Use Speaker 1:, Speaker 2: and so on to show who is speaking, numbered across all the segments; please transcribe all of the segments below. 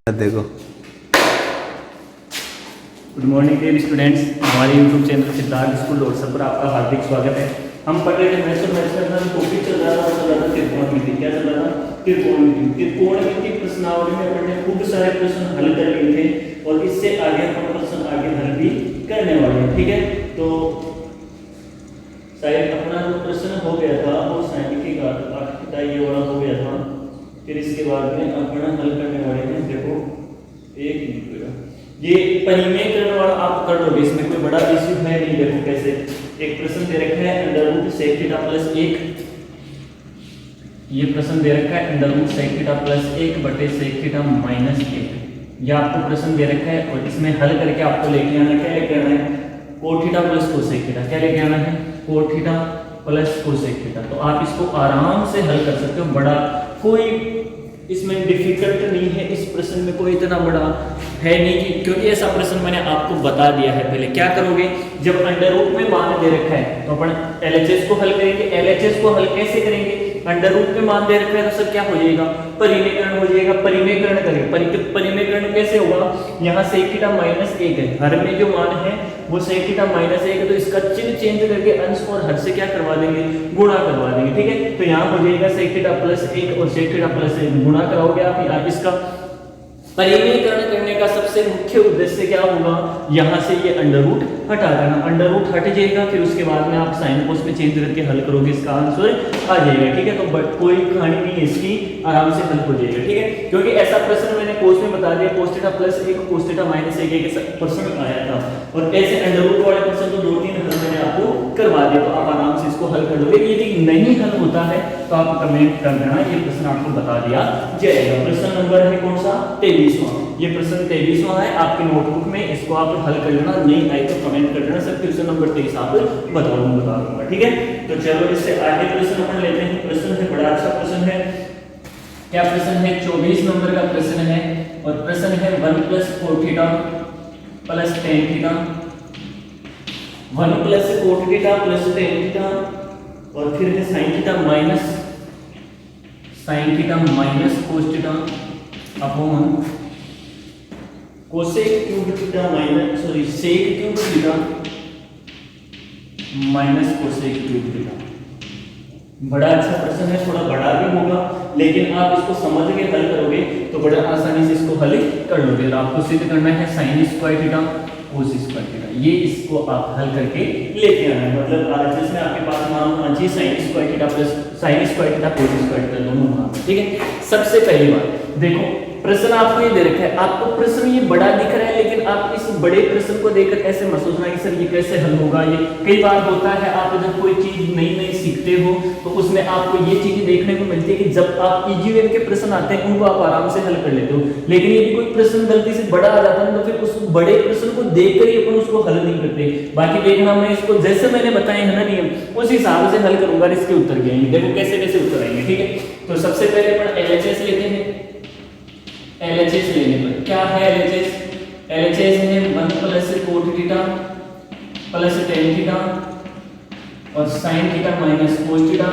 Speaker 1: देखो।
Speaker 2: Good morning dear students, हमारे YouTube channel Siddharth school लोरसर पर आपका हार्दिक स्वागत है। हम पढ़ रहे थे मैथ्स और मैथ्स का टॉपिक चल रहा था त्रिकोणमिति। क्या चल रहा था? त्रिकोणमिति प्रश्नावली में अपने खूब सारे प्रश्न हल कर लिए थे और इससे आगे हम प्रश्न आगे हल भी करने वाले हैं। ठीक है, तो शायद अपना जो प्रश्न हो गया था वो सांख्यिकी का ये वाला हो गया था। फिर इसके बाद में अपना हल करने वाले हैं। देखो एक मिनट, ये परिमेयकरण वाला आप कर लोगे, इसमें कोई बड़ा इश्यू है नहीं। देखो कैसे, एक प्रश्न दे रखा है under root sec theta plus 1। ये प्रश्न दे रखा है under root sec theta plus 1 बटे सेक थीटा माइनस 1। ये आपको प्रश्न दे रखा है और इसमें हल करके आपको लेके आना, क्या लेके आना है? Coat theta plus cosec theta. क्या लेके आना है? Coat theta plus cosec theta. तो आप इसको आराम से हल कर सकते हो, बड़ा कोई इसमें डिफिकल्ट नहीं है। इस प्रश्न में कोई इतना बड़ा है नहीं कि, क्योंकि ऐसा प्रश्न मैंने आपको बता दिया है पहले। क्या करोगे, जब अंडर रूट में मान दे रखा है तो अपन एलएचएस को हल करेंगे। एलएचएस को हल कैसे करेंगे? अंडर रूट में मान दे रखा है तो सर क्या हो जाएगा? परिमेयकरण हो जाएगा। परिमेयकरण करेंगे। परिमेयकरण कैसे होगा? यहाँ सेक थीटा माइनस 1 है, हर में जो मान है वो सेक थीटा माइनस 1 है, तो इसका चिन्ह चेंज करके अंश और हर से क्या करवा देंगे? गुणा करवा देंगे। ठीक है, तो यहाँ हो जाएगा सेक थीटा प्लस 1 और सेक थीटा प्लस 1 गुणा कराओगे आप इसका। परिमेयकरण करने का सबसे मुख्य उद्देश्य क्या होगा? यहाँ से ये अंडर रूट हटा देना। अंडर रूट हट जाएगा, फिर उसके बाद में आप साइन कोस में चेंज करके हल करोगे, इसका आंसर आ जाएगा। ठीक है, तो कोई कहानी नहीं है इसकी, आराम से हल हो जाएगा। ठीक है, क्योंकि ऐसा प्रश्न मैंने कोस में बता दिया, कोस theta plus 1 cos theta minus 1 ऐसा प्रश्न आया था और ऐसे अंडर रूट वाले प्रश्न तो 2-3 हल मैंने आपको करवा दिया, तो आप आराम से इसको हल कर लोगे। यदि नहीं हल होता है तो आप कमेंट कर देना, ये प्रश्न आपको बता दिया जाएगा। प्रश्न नंबर है कौन सा? 23वां। ये प्रश्न 23वां है आपके नोटबुक में, इसको आप हल कर लेना। नहीं आए तो कमेंट कर देना सर क्वेश्चन नंबर 23 आप बता दूंगा। ठीक है, तो चलो इससे आगे प्रश्न अपन लेते हैं। प्रश्न है बड़ा अच्छा प्रश्न है। क्या प्रश्न है? 24 नंबर का प्रश्न है और प्रश्न है 1 plus cot theta plus tan theta. 1 plus cot theta plus tan theta और फिर है sine theta minus cos theta upon cosec cube theta minus sec cube theta minus cosec cube theta. बड़ा अच्छा प्रश्न है, थोड़ा बड़ा भी होगा, लेकिन आप इसको समझ के हल करोगे तो बड़ा आसानी से इसको हल कर लोगे। आपको सिद्ध करना है sign square theta cos square theta, ये इसको आप हल करके लेके आना है। मतलब आरएचएस में आपके पास मान आना चाहिए sign square theta plus sign square theta cos square theta दोनों मान। ठीक है, सबसे पहली बात देखो, प्रश्न आपको ये दे रखा है, आपको प्रश्न ये बड़ा दिख रहा है, लेकिन आप इस बड़े प्रश्न को देखकर ऐसे मत सोचना कि सर ये कैसे हल होगा। ये कई बार होता है, आप जब कोई चीज नई नई सीखते हो तो उसमें आपको ये चीजें देखने को मिलती है कि जब आप इजी वे के प्रश्न आते हैं उनको आप आराम से हल कर लेते हो, लेकिन यदि कोई प्रश्न गलती से बड़ा आ जाता है तो फिर उस बड़े प्रश्न को देखकर ही अपन उसको हल नहीं करते। बाकी देखना, मैं इसको जैसे मैंने बताया है ना नियम, उस हिसाब से हल करूंगा, इसके उत्तर भी आएंगे। देखो कैसे कैसे उत्तर आएंगे। ठीक है, तो सबसे पहले अपन एलएचएस लेते हैं। एलएचएस लेने पर क्या है? एलएचएस है 1 plus cot theta plus tan theta और sine theta minus cos theta.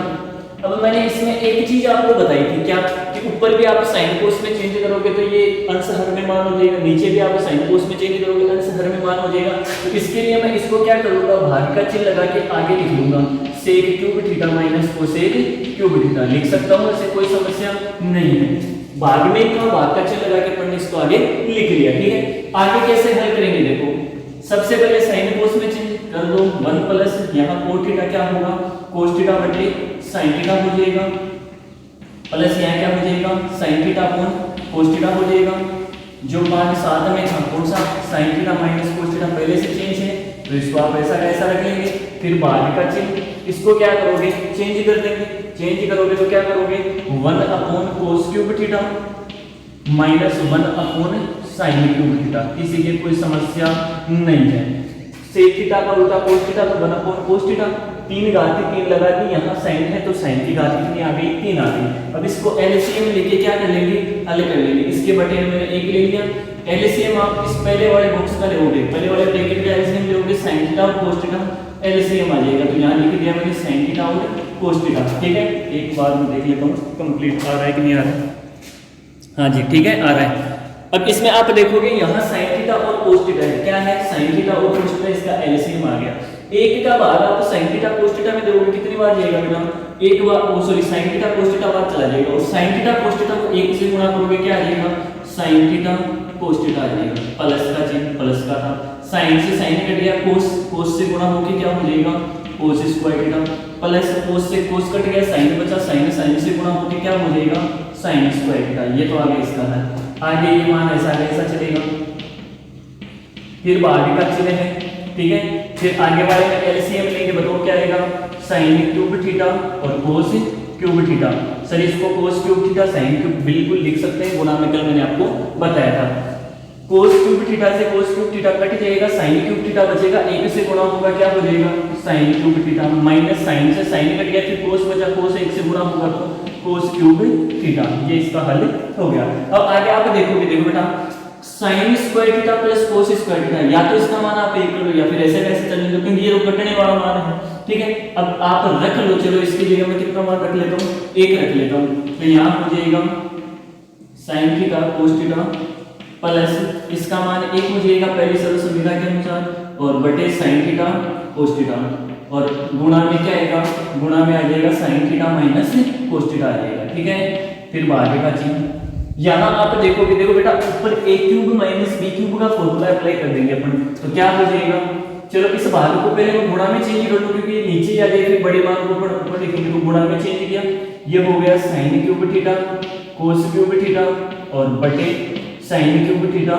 Speaker 2: अब मैंने इसमें एक चीज आपको बताई थी, क्या कि ऊपर भी आप साइन कोस में चेंज करोगे तो ये अंश हर में मान हो जाएगा, नीचे भी आप साइन कोस में चेंज करोगे अंश हर में मान हो जाएगा। तो इसके लिए मैं इसको क्या करूंगा, भाग का चिन्ह लगा के आगे लिख लूंगा sec cube theta minus cosec cube theta. लिख सकता हूं, ऐसे कोई समस्या नहीं है। भाग में का भाग का चिन्ह लगा के अपन ने इसको आगे लिख लिया। ठीक है, आगे कैसे हल करेंगे? देखो सबसे पहले साइन कोस में चेंज कर दो। 1 प्लस यहाँ कोट थीटा क्या होगा? कोस थीटा बटे साइन थीटा हो जाएगा, प्लस यहाँ क्या हो जाएगा? Sine theta upon cos theta हो जाएगा। जो मान साथ में था कौन सा? Sign theta minus cos theta पहले से चेंज है, तो इसको आप ऐसा कैसा रख लेंगे। फिर भाग का चिन्ह, इसको क्या करोगे? चेंज कर देंगे। चेंज करोगे तो क्या करोगे? 1 अपॉन कोस cube theta minus 1 upon sine cube theta. किसी की कोई समस्या नहीं है। सेक थीटा का उल्टा कोस थीटा, तो 1 अपॉन कोस थीटा। 3 घात 3 लगा दी, यहाँ साइन है तो साइन की घात कितनी आ गई? 3 आ गई। अब इसको एलसीएम लेके क्या कर लेंगे? हल कर लेंगे। इसके बटे मैंने 1 ले लिया। एलसीएम आप इस पहले वाले बॉक्स का लोगे, पहले वाले ब्रैकेट का एलसीएम लोगे, साइन थीटा और कोस थीटा एलसीएम आ जाएगा। तो यहाँ लिख दिया मैंने साइन थीटा और कोस थीटा। ठीक है, एक बार मैं देख लेता हूँ कंप्लीट आ रहा है कि नहीं आ रहा है। हाँ जी ठीक है, आ रहा है। अब इसमें आप देखोगे यहाँ साइन थीटा और कोस थीटा है, क्या है साइन थीटा और कोस थीटा, इसका एलसीएम आ गया। एक का बार आप साइन थीटा कोस थीटा में देखोगे कितनी बार जाएगा बेटा, एक बार, sorry sine theta cos theta बार चला जाएगा, और साइन थीटा कोस थीटा को एक से गुणा करोगे क्या आ जाएगा, साइन थीटा कोस थीटा आ जाएगा, प्लस का चिन्ह प्लस का था, साइन से साइन कट गया, कोस से गुणा होके क्या हो जाएगा कोस स्क्वायर थीटा, प्लस कोस से कोस कट गया, साइन बचा, साइन से गुणा होके क्या हो जाएगा साइन स्क्वायर थीटा। ये तो आगे इसका है, आगे ये मान ऐसा चलेगा, फिर आगे का चिन्ह है, ठीक है। फिर आगे वाले में एलसीएम लेंगे, बताओ क्या आएगा, साइन क्यूब थीटा और कोस क्यूब थीटा। सर इसको कोस क्यूब थीटा साइन क्यूब बिल्कुल लिख सकते हैं, गुणा में कल मैंने आपको बताया था। कोस क्यूब थीटा से कोस क्यूब थीटा कट जाएगा, साइन क्यूब थीटा बचेगा, एक से गुणा होगा क्या हो जाएगा sine cube theta, minus sine से साइन कट गया, फिर कोस बचा, कोस एक से गुणा होगा तो कोस क्यूब थीटा। ये इसका हल हो गया। अब आगे आप देखोगे, देखो बेटा sign square theta plus cos square theta, या तो इसका मान आप 1 कर लो या फिर ऐसे कैसे चलने दो, क्योंकि ये तो कटने वाला मान है, ठीक है। अब आप रख लो, चलो इसकी जगह मैं कितना मान रख लेता हूँ, 1 रख लेता हूँ, तो यहाँ हो जाएगा sine theta cos theta plus इसका मान 1 हो जाएगा पहली सरल सुविधा के अनुसार, और बटे साइन थीटा कोस थीटा, और गुणा में क्या आएगा, गुणा में आ जाएगा sine theta minus cos theta आ जाएगा, ठीक है। फिर बाहर का चिन्ह, यहाँ आप देखोगे, देखो बेटा ऊपर a cube minus b cube का फॉर्मूला अप्लाई कर देंगे अपन, तो क्या हो जाएगा, चलो इस भाग को पहले मैं गुणा में चेंज कर लूं, क्योंकि नीचे आ जाए फिर बड़े मान को ऊपर लिखेंगे, तो गुणा में चेंज किया, ये हो गया sign cube theta cos cube theta और बटे साइन क्यूब थीटा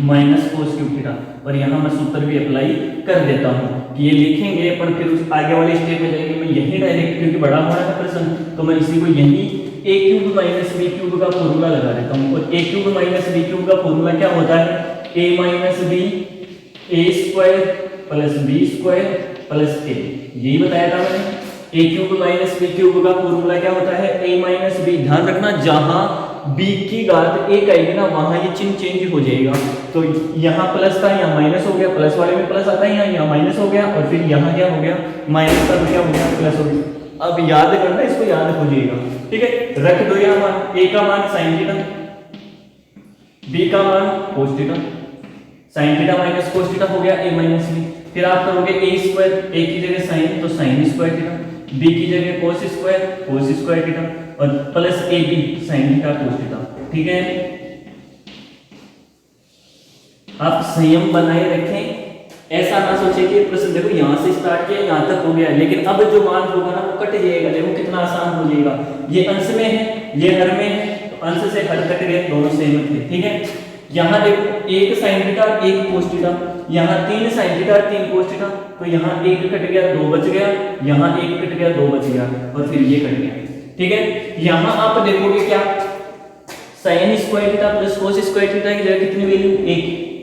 Speaker 2: माइनस कोस क्यूब थीटा, और यहाँ मैं सूत्र भी अप्लाई कर देता हूँ कि ये लिखेंगे अपन, फिर उस आगे वाले स्टेप में जाएंगे। मैं यही डायरेक्ट, क्योंकि बड़ा हो रहा है प्रश्न, तो मैं इसी को यही a cube minus b cube का फॉर्मूला लगा देता हूँ, और a cube minus b cube का फॉर्मूला क्या होता है, a minus b a square plus b square plus a, यही बताया था मैंने। a cube minus b cube का फॉर्मूला क्या होता है, a माइनस b, ध्यान रखना जहां b की घात 1 आएगी ना वहां ये चिन्ह चेंज हो जाएगा, तो यहाँ प्लस था यहाँ माइनस हो गया, प्लस वाले में प्लस आता है यहाँ माइनस हो गया, और फिर यहाँ क्या हो गया माइनस का क्या हो गया प्लस हो गया। अब याद करना, इसको याद हो जाएगा, ठीक है। रख दो यहाँ मान, a का मान साइन थीटा, b का मान कोस theta, sign theta minus cos theta हो गया a माइनस b, फिर आप करोगे a स्क्वायर, a की जगह साइन तो साइन स्क्वायर थीटा, b की जगह cos square cos square theta, और plus a b sine theta cos theta, ठीक है। आप संयम बनाए रखें, ऐसा ना सोचे कि प्रश्न देखो यहाँ से स्टार्ट किया यहाँ तक हो गया, लेकिन अब जो मान होगा ना वो कट जाएगा, देखो कितना आसान हो जाएगा। ये अंश में है, ये हर में है, तो अंश से हर कट गए, दोनों सेम थे, ठीक है। यहाँ देखो एक साइन थीटा एक कोस थीटा, यहाँ 3 साइन थीटा 3 कोस थीटा, तो यहाँ 1 कट गया 2 बच गया, यहाँ 1 कट गया 2 बच गया, और फिर ये कट गया, ठीक है। यहाँ आप देखोगे क्या, sign square theta plus cos square theta की जगह कितनी value,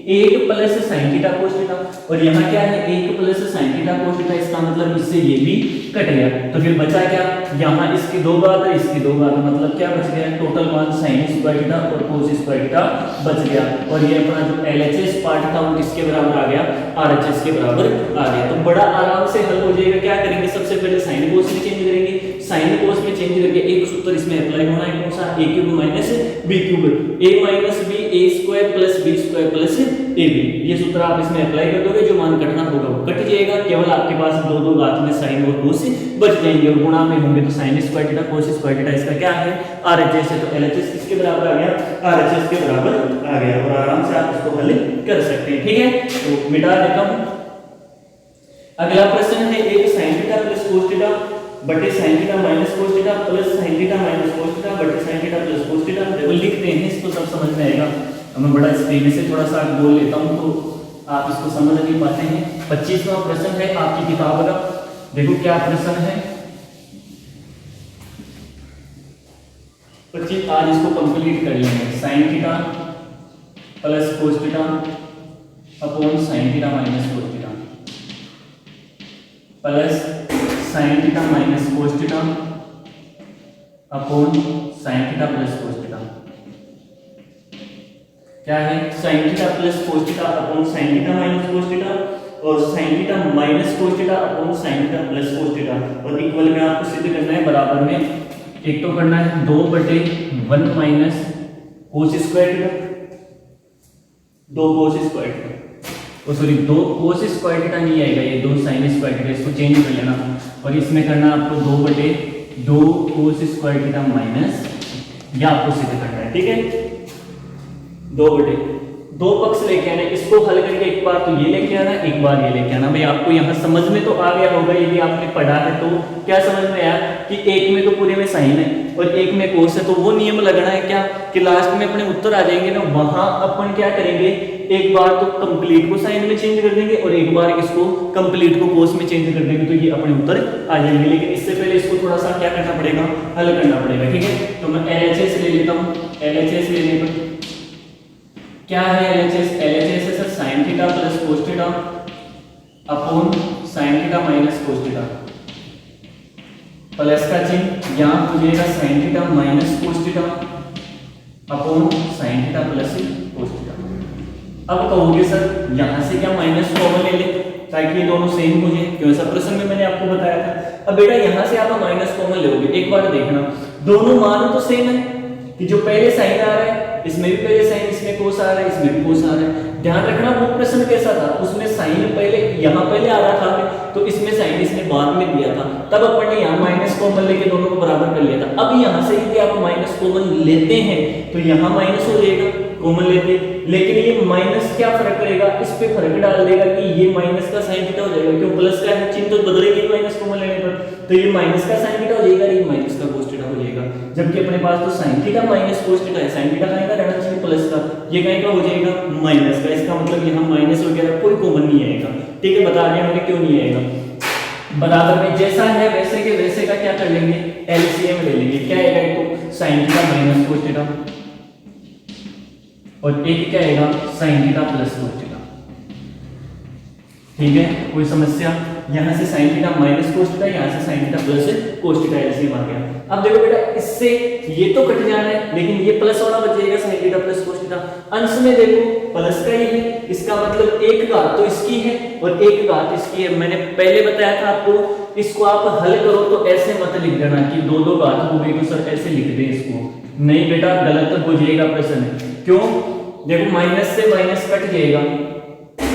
Speaker 2: 1 plus sine theta cos theta, और यहाँ क्या है 1 plus sine theta cos theta, इसका मतलब इससे ये भी कट गया, तो फिर बचा क्या, यहाँ इसकी 2 घात है इसकी 2 घात, मतलब क्या बच गया, टोटल मान साइन स्क्वायर थीटा और कोस स्क्वायर थीटा बच गया, और ये अपना जो एलएचएस पार्ट था वो किसके बराबर आ गया, आरएचएस के बराबर आ गया। तो बड़ा आराम से हल हो जाएगा। क्या करेंगे, सबसे पहले साइन कोस में चेंज करेंगे, साइन कोस में चेंज करके एक सूत्र इसमें अप्लाई होना है, कौन सा, a cube minus b cube, a minus b a square plus b square plus ab, ये सूत्र आप इसमें अप्लाई कर दोगे, जो मान कटना होगा वो कट जाएगा, केवल आपके पास 2 घात में साइन और कोस बच जाएंगे, और गुणा में होंगे तो sign square theta cos square theta, इसका क्या है आरएचएस है, तो एलएचएस किसके बराबर आ गया, आरएचएस के बराबर आ गया, और आराम से आप इसको हल कर सकते हैं, ठीक है। तो मिटा देता हूं। अगला प्रश्न है, एक sine theta plus cos theta बटे sine theta minus cos theta plus sine theta minus cos theta बटे sine theta plus cos theta, देखो लिखते हैं, इसको सब समझ में आएगा। मैं बड़ा स्पीड से थोड़ा सा बोल लेता हूं तो आप इसको समझ नहीं पाते हैं। 25वां प्रश्न है आपकी किताब का, देखो क्या प्रश्न है 25, आज इसको कंप्लीट कर लेंगे। Sine theta plus cos theta upon sine theta minus cos theta plus sine theta minus cos theta upon sine theta plus cos theta, क्या है sine theta plus cos theta upon sine theta minus cos theta, और sine theta minus cos theta upon sine theta plus cos theta, और equal में आपको सिद्ध करना है बराबर में, एक तो करना है 2/1 minus cos square theta, 2 cos square theta, oh sorry 2 cos square theta नहीं आएगा, ये 2 साइन स्क्वायर थीटा, इसको चेंज कर लेना और इसमें करना आपको 2/2 कोस स्क्वायर थीटा माइनस, या आपको सिद्ध करना है, ठीक है। 2 पक्ष लेके आना, इसको हल करके एक बार तो ये लेके आना, एक बार ये लेके आना। भाई आपको यहाँ समझ में तो आ गया होगा, यदि आपने पढ़ा है तो क्या समझ में आया कि एक में तो पूरे में साइन है और एक में कोस है, तो वो नियम लगना है क्या कि लास्ट में अपने उत्तर आ जाएंगे ना, वहां अपन क्या करेंगे, एक बार तो कंप्लीट को साइन में चेंज कर देंगे और एक बार इसको कंप्लीट को कोस में चेंज कर देंगे, तो ये अपने उत्तर आ जाएंगे। लेकिन इससे पहले इसको थोड़ा सा क्या करना पड़ेगा, हल करना पड़ेगा, ठीक है। तो मैं LHS ले लेता हूँ। LHS लेने पर क्या है LHS? LHS है sir sign theta plus cos theta upon sine theta minus cos theta, plus का चिन्ह यहाँ हो जाएगा sine theta minus cos theta upon sine theta plus cos theta. अब कहोगे सर यहाँ से क्या माइनस कॉमन ले ले ताकि ये दोनों सेम हो जाए, क्यों ऐसा प्रश्न में मैंने आपको बताया था। अब बेटा यहाँ से आप माइनस कॉमन लोगे, एक बार देखना दोनों मान तो सेम है कि जो पहले साइन आ रहा है इसमें भी पहले साइन, इसमें कोस आ रहा है, इसमें भी कोस आ रहा है। ध्यान रखना वो प्रश्न कैसा था, उसमें साइन पहले यहाँ पहले आ रहा था तो इसमें साइन इसने बाद में दिया था, तब अपन ने यहाँ माइनस कॉमन लेके दोनों को बराबर कर लिया था। अब यहाँ से यदि आप माइनस कॉमन लेते हैं तो यहाँ माइनस हो जाएगा कॉमन लेते, लेकिन ये माइनस क्या फर्क करेगा, इस पे फर्क डाल देगा कि ये माइनस का साइन थीटा हो जाएगा, क्यों प्लस का है चिन्ह तो बदलेगा माइनस कॉमन लेने पर, तो ये माइनस का साइन थीटा हो जाएगा, ये माइनस का कोस थीटा हो जाएगा। जबकि अपने पास तो sine theta minus cos theta है, साइन थीटा कहीं का रहना चाहिए प्लस का, ये कहीं का हो जाएगा माइनस का, इसका मतलब यहाँ माइनस वगैरह कोई कॉमन नहीं आएगा, ठीक है। बता दिया मैंने क्यों नहीं आएगा। बराबर में जैसा है वैसे के वैसे का क्या कर लेंगे, एलसीएम ले लेंगे। क्या आएगा, तो sine theta minus cos theta और एक क्या आएगा sine theta plus cos theta, ठीक है। कोई समस्या, यहां से sine theta minus cos theta, यहां से sine theta plus cos theta LCM आ गया। अब देखो बेटा इससे ये तो कट जाना है, लेकिन ये प्लस वाला बचेगा sign theta plus cos theta. अंश में देखो प्लस का ही है, इसका मतलब एक घात तो इसकी है और एक घात इसकी है। मैंने पहले बताया था आपको, इसको आप हल करो तो ऐसे मत लिख देना कि 2 घात हो गई तो सर ऐसे लिख दे इसको, नहीं बेटा गलत हो जाएगा प्रश्न। क्यों, देखो माइनस से माइनस कट जाएगा,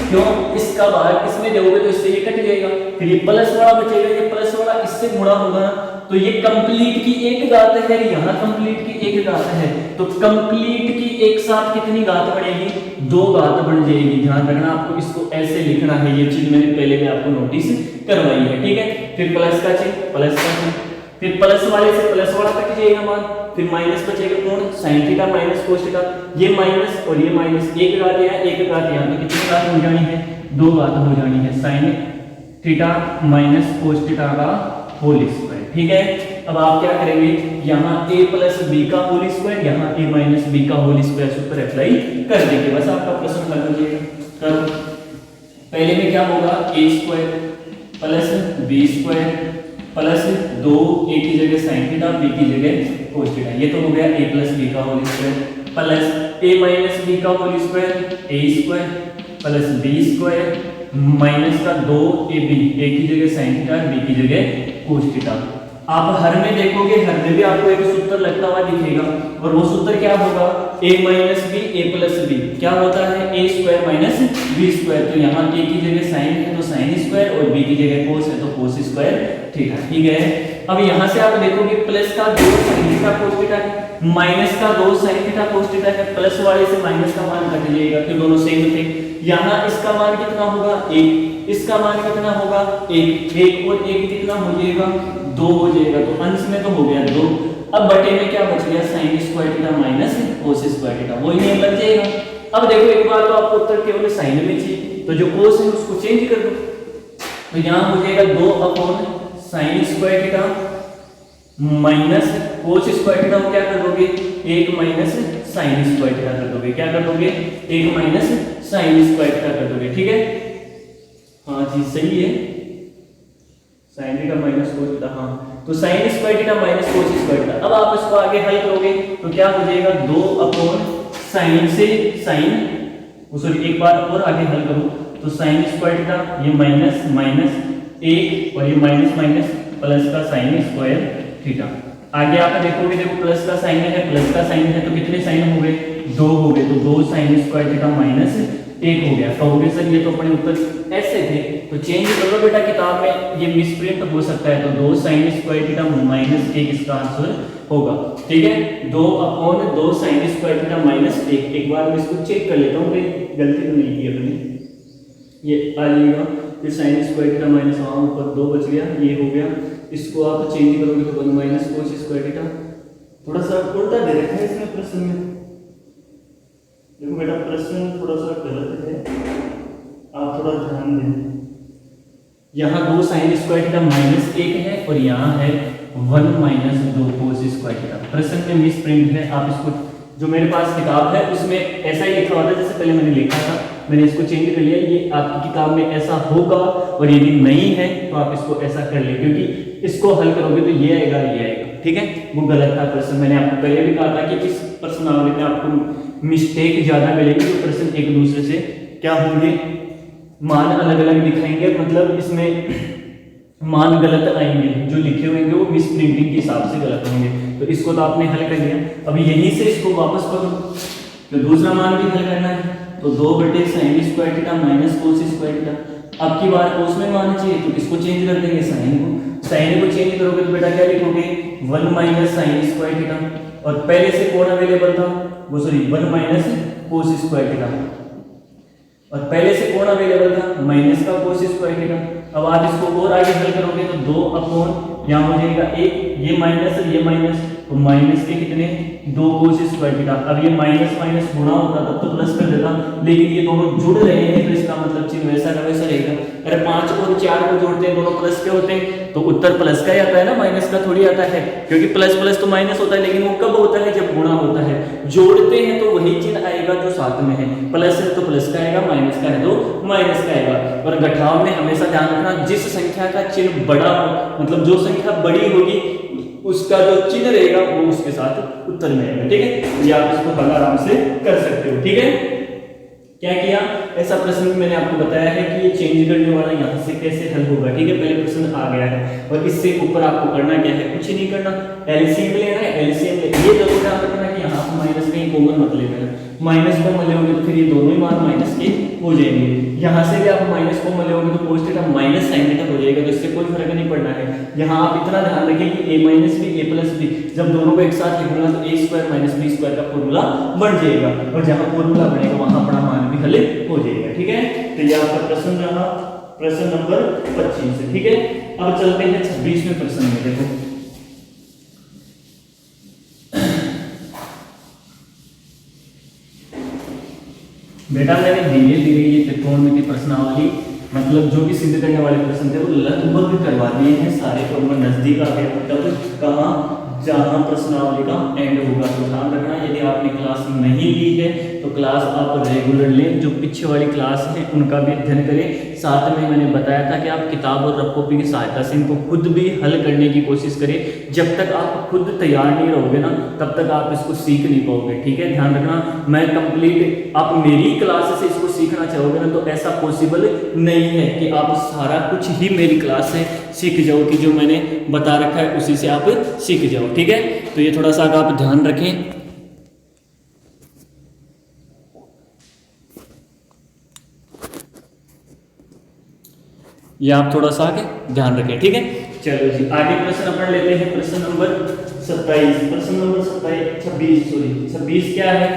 Speaker 2: क्यों, इसका बाहर इसमें दोगे तो इससे ये कट जाएगा, फिर ये प्लस वाला बचेगा, ये प्लस वाला इससे गुणा होगा ना, तो ये कंप्लीट की एक घात है, यहाँ कंप्लीट की एक घात है, तो कंप्लीट की एक साथ कितनी घात बढ़ेगी, 2 घात बढ़ जाएगी। ध्यान रखना आपको इसको ऐसे लिखना है, ये चीज मैंने पहले भी आपको नोटिस करवाई है, ठीक है। फिर प्लस का चिन्ह, प्लस का चिन्ह, फिर प्लस वाले से प्लस वाला कट जाएगा मान, फिर माइनस बचेगा कौन, sign theta minus cos theta, ये माइनस और ये माइनस, एक घात यहाँ एक घात यहाँ, तो कितनी घात हो जानी है, 2 घात हो जानी है sine theta minus cos theta का होल स्क्वायर, ठीक है। अब आप क्या करेंगे, यहाँ a प्लस बी का होल स्क्वायर, यहाँ a माइनस बी का होल स्क्वायर ऊपर अप्लाई कर देंगे, बस आपका प्रश्न हल हो जाएगा। पहले में क्या होगा, a square plus b square plus 2 a की जगह साइन थीटा b की जगह कोस थीटा, ये तो हो गया a प्लस b का whole square plus a minus b का whole square a square plus b square minus का 2ab, a की जगह साइन थीटा b की जगह कोस थीटा। आप हर में देखोगे, हर में भी आपको एक सूत्र लगता हुआ दिखेगा और वो सूत्र क्या होगा, a minus b a plus b क्या होता है, a square minus b square. तो यहाँ a की जगह साइन है तो साइन स्क्वायर और b की जगह कोस है तो कोस स्क्वायर थीटा, ठीक है। अब यहाँ से आप देखोगे प्लस का 2 साइन थीटा कोस थीटा है, माइनस का 2 साइन थीटा कोस थीटा है, प्लस वाले से माइनस का मान कट जाएगा कि दोनों सेम थे। यहाँ इसका मान कितना होगा 1, इसका मान कितना होगा 1, 1 और 1 कितना हो जाएगा 2 हो जाएगा, तो अंश में तो हो गया 2। अब बटे में क्या बच गया, sign square theta minus cos square theta, वही नियम लग जाएगा। अब देखो एक बार तो आपको उत्तर केवल साइन में चाहिए, तो जो कोस है उसको चेंज कर दो, तो यहाँ हो जाएगा 2 upon sine square theta minus cos square theta, क्या कर दोगे 1 माइनस साइन स्क्वायर थीटा कर दोगे, क्या कर दोगे 1 माइनस साइन स्क्वायर थीटा कर दोगे, ठीक है। हाँ जी सही है, sine theta minus cos theta, हाँ तो sign square theta minus cos square theta. अब आप इसको आगे हल करोगे तो क्या हो जाएगा 2 अपॉन साइन से साइन, सॉरी एक बार और आगे हल करो तो साइन स्क्वायर थीटा, ये माइनस माइनस 1 और ये माइनस माइनस प्लस का साइन स्क्वायर थीटा, आगे आप देखोगे, देखो प्लस का साइन है, प्लस का साइन है तो कितने साइन हो गए, 2 हो गए, तो 2 sin स्क्वायर थीटा माइनस 1 हो गया। कहोगे सर ये तो अपने उत्तर ऐसे थे, तो चेंज करो बेटा किताब में, ये मिसप्रिंट हो सकता है, तो 2 sin स्क्वायर थीटा माइनस 1 इसका आंसर होगा। ठीक है, 2/2 sin स्क्वायर थीटा माइनस 1। एक बार मैं इसको चेक कर लेता हूँ कहीं गलती तो नहीं की अपनी, ये आ जाएगा, फिर साइन स्क्वायर थीटा माइनस वहाँ ऊपर 2 बच गया, ये हो गया, इसको आप चेंज करोगे तो 1 माइनस कोस स्क्वायर थीटा। थोड़ा सा उल्टा दे रखा है इसमें प्रश्न में, देखो बेटा प्रश्न थोड़ा सा गलत है, आप थोड़ा ध्यान दें। यहाँ 2 sin स्क्वायर थीटा माइनस 1 है और यहाँ है 1 माइनस 2 कोस स्क्वायर थीटा। प्रश्न में मिस प्रिंट है, आप इसको जो मेरे पास किताब है उसमें ऐसा ही लिखा हुआ था जैसे पहले मैंने लिखा था, मैंने इसको चेंज कर लिया, ये आपकी किताब में ऐसा होगा, और यदि नहीं है तो आप इसको ऐसा कर ले, क्योंकि इसको हल करोगे तो ये आएगा, ये आएगा। ठीक है, वो गलत था प्रश्न, मैंने आपको पहले भी कहा था कि इस प्रश्नावली में आपको मिस्टेक ज्यादा मिलेगी, जो प्रश्न एक दूसरे से क्या होंगे, मान अलग अलग दिखाएंगे, मतलब इसमें मान गलत आएंगे, जो लिखे हुए वो मिस प्रिंटिंग के हिसाब से गलत होंगे। तो इसको तो आपने हल कर लिया, अभी यहीं से इसको वापस करो, तो दूसरा मान भी हल करना है, तो 2/sin square theta minus cos square theta. अब की बार कोस में मान चाहिए तो इसको चेंज कर देंगे, साइन को चेंज करोगे तो बेटा क्या लिखोगे, 1 माइनस sin स्क्वायर थीटा, और पहले से कौन अवेलेबल था, वो sorry 1 minus cos square theta, और पहले से कौन अवेलेबल था, माइनस का कोस स्क्वायर थीटा। अब आप इसको और आगे हल करोगे तो 2/, यहाँ हो जाएगा 1, ये माइनस और ये माइनस, तो माइनस के कितने, 2 कोस स्क्वायर थीटा। अब ये माइनस माइनस गुणा होता तब तो प्लस कर देता, लेकिन ये दोनों जुड़ रहे हैं तो इसका मतलब चिन्ह वैसा का वैसा रहेगा। अरे 5 और 4 को जोड़ते हैं, दोनों प्लस के होते हैं, तो उत्तर प्लस का ही आता है ना, माइनस का थोड़ी आता है, क्योंकि प्लस प्लस तो माइनस होता है, लेकिन वो कब होता है, जब गुणा होता है। जोड़ते हैं तो वही चिन्ह आएगा जो साथ में है, प्लस है तो प्लस का आएगा, माइनस का है तो माइनस का आएगा। और घटाव में हमेशा ध्यान रखना, जिस संख्या का चिन्ह बड़ा हो, मतलब जो संख्या बड़ी होगी उसका जो चिन्ह रहेगा वो उसके साथ उत्तर में आएगा। ठीक है, ये आप इसको हल आराम से कर सकते हो। ठीक है, क्या किया, ऐसा प्रश्न मैंने आपको बताया है कि ये चेंज करने वाला यहाँ से कैसे हल होगा। ठीक है, पहले प्रश्न आ गया है और इससे ऊपर आपको करना क्या है, कुछ नहीं करना, एलसीएम लेना है, एलसीएम ले, ये जरूर ध्यान रखना कि यहाँ पर माइनस कहीं कॉमन मत लेना, माइनस कॉमन लेोगे तो फिर ये दोनों ही मान माइनस के हो जाएंगे। यहाँ से भी आप माइनस कॉमन लेोगे तो cos theta minus sine theta हो जाएगा, तो इससे कोई फर्क नहीं पड़ना है। यहाँ आप इतना ध्यान रखें कि a minus b a plus b, जब दोनों को एक साथ लिखूंगा तो a square minus b square का फॉर्मूला बन जाएगा, और जहाँ फॉर्मूला बनेगा वहां अपना मान भी हल हो जाएगा। ठीक है, तो ये आपका प्रश्न रहा, प्रश्न नंबर 25। ठीक है, अब चलते हैं 26वें प्रश्न में। देखो बेटा मैंने धीरे धीरे ये त्रिकोणमिति प्रश्नावली, मतलब जो भी सिद्ध करने वाले प्रश्न थे वो लगभग करवा दिए हैं सारे, तो मैं नजदीक आ गया, तब कहाँ जहाँ प्रश्नावली का एंड होगा। तो ध्यान रखना, यदि आपने क्लास नहीं ली है तो क्लास आप रेगुलर लें, जो पीछे वाली क्लास है उनका भी अध्ययन करें। साथ में मैंने बताया था कि आप किताब और रफ कॉपी की सहायता से इनको खुद भी हल करने की कोशिश करें। जब तक आप खुद तैयार नहीं रहोगे ना, तब तक आप इसको सीख नहीं पाओगे। ठीक है, ध्यान रखना, मैं कंप्लीट आप मेरी क्लास से इसको सीखना चाहोगे ना तो ऐसा पॉसिबल नहीं है कि आप सारा कुछ ही मेरी क्लास से सीख जाओ, कि जो मैंने बता रखा है उसी से आप सीख जाओ। ठीक है, तो ये थोड़ा सा आप ध्यान रखें। ये आप थोड़ा सा आगे ध्यान रखें। ठीक है, चलो जी आगे प्रश्न अपन लेते हैं, प्रश्न नंबर 27। प्रश्न नंबर 26 क्या है,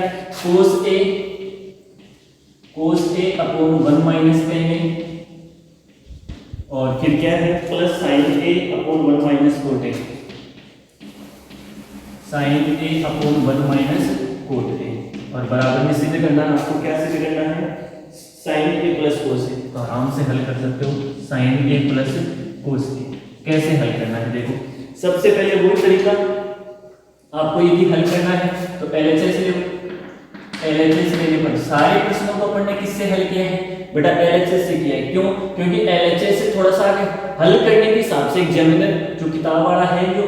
Speaker 2: कोस ए अपॉन 1 माइनस कहेंगे, और फिर क्या है plus sine a upon 1 minus cot a, sine a upon 1 minus cot a, और बराबर में सिद्ध करना है आपको। क्या सिद्ध करना है, साइन ए प्लस कोस ए, तो आराम से हल कर सकते हो, साइन ए प्लस कोस ए। कैसे हल करना है, देखो सबसे पहले वही तरीका, आपको यदि हल करना है तो LHS ले लो। LHS लेने पर सारे प्रश्नों को अपन ने किससे हल किया है बेटा, LHS से किया है। क्यों, क्योंकि LHS से थोड़ा सा आगे हल करने के हिसाब से एग्जामिनर जो किताब वाला है जो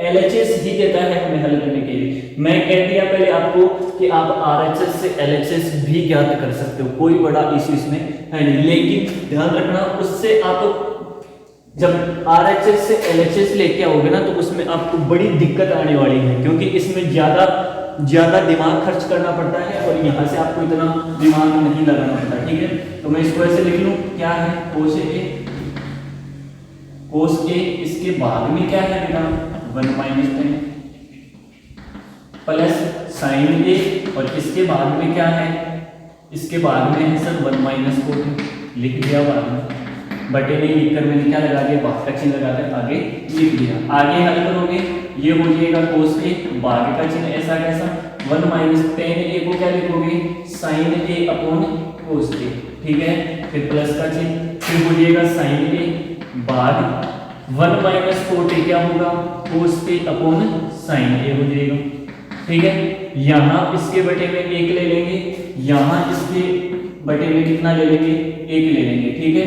Speaker 2: LHS ही देता है हमें हल करने के लिए। मैं कह दिया पहले आपको कि आप RHS से LHS भी ज्ञात कर सकते हो, कोई बड़ा इश्यू इसमें है नहीं, लेकिन ध्यान रखना उससे आप जब RHS से LHS लेके आओगे ना तो उसमें आपको बड़ी दिक्कत आने वाली है, क्योंकि इसमें ज्यादा दिमाग खर्च करना पड़ता है और यहाँ से आपको इतना दिमाग नहीं लगाना पड़ता। ठीक है, तो मैं इसको ऐसे लिख लूँ, क्या है कोस ए, इसके बाद में क्या है बेटा 1 माइनस टेन प्लस साइन ए, और इसके बाद में क्या है, इसके बाद में है सर 1 माइनस कोट, लिख दिया बाद में, बटे नहीं लिखकर मैंने क्या लगा दिया, भाग का चिन्ह लगाकर आगे लिख दिया। आगे हल करोगे ये हो जाएगा कोस ए, भाग का चिन्ह ऐसा कैसा 1 माइनस टेन ए को क्या लिखोगे साइन ए अपॉन कोस ए। ठीक है, फिर प्लस का चिन्ह, फिर हो जाएगा साइन ए भाग 1 माइनस कोट ए क्या होगा कोस ए अपॉन साइन ए हो जाएगा। ठीक है, यहाँ इसके बटे में 1 ले लेंगे, यहाँ इसके बटे में कितना ले लेंगे 1 ले लेंगे। ठीक है,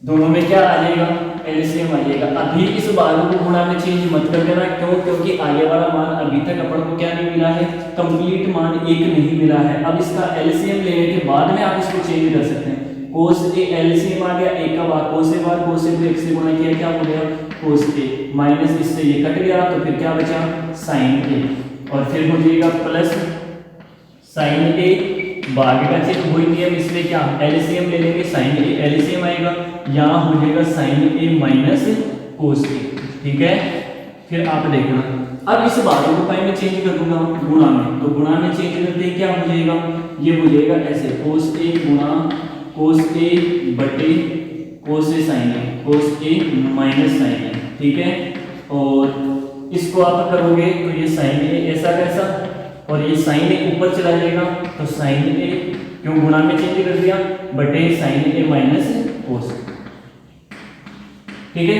Speaker 2: दोनों में क्या आ जाएगा एलसीएम आ जाएगा। अभी इस भाग को गुणा में चेंज मत कर देना, क्यों, क्योंकि आगे वाला मान अभी तक अपन को क्या नहीं मिला है, कंप्लीट मान 1 नहीं मिला है। अब इसका एलसीएम लेने के बाद में आप इसको चेंज कर सकते हैं। कोस ए एलसीएम आ गया, 1 का भाग कोस ए भाग कोस ए को 1 से गुणा किया, क्या हो गया कोस ए, माइनस इससे ये कट गया तो फिर क्या बचा साइन ए, और फिर हो जाएगा प्लस साइन ए भाग का चिन्ह वही नियम, इसमें क्या एलसीएम ले लेंगे, साइन ए एलसीएम आएगा, यहाँ हो जाएगा साइन ए माइनस कोस ए। ठीक है, फिर आप देखना अब इस बात को पाई में चेंज कर दूंगा गुणा में, तो गुणा में चेंज करते ही क्या हो जाएगा, ये हो जाएगा ऐसे कोस ए गुणा कोस ए बटे कोस ए साइन ए, कोस ए माइनस साइन ए। ठीक है, और इसको आप करोगे तो ये साइन ए ऐसा कैसा, और ये साइन ए ऊपर चला जाएगा तो साइन ए क्यों गुणा में चेंज कर दिया बटे साइन ए माइनस कोस। ठीक है,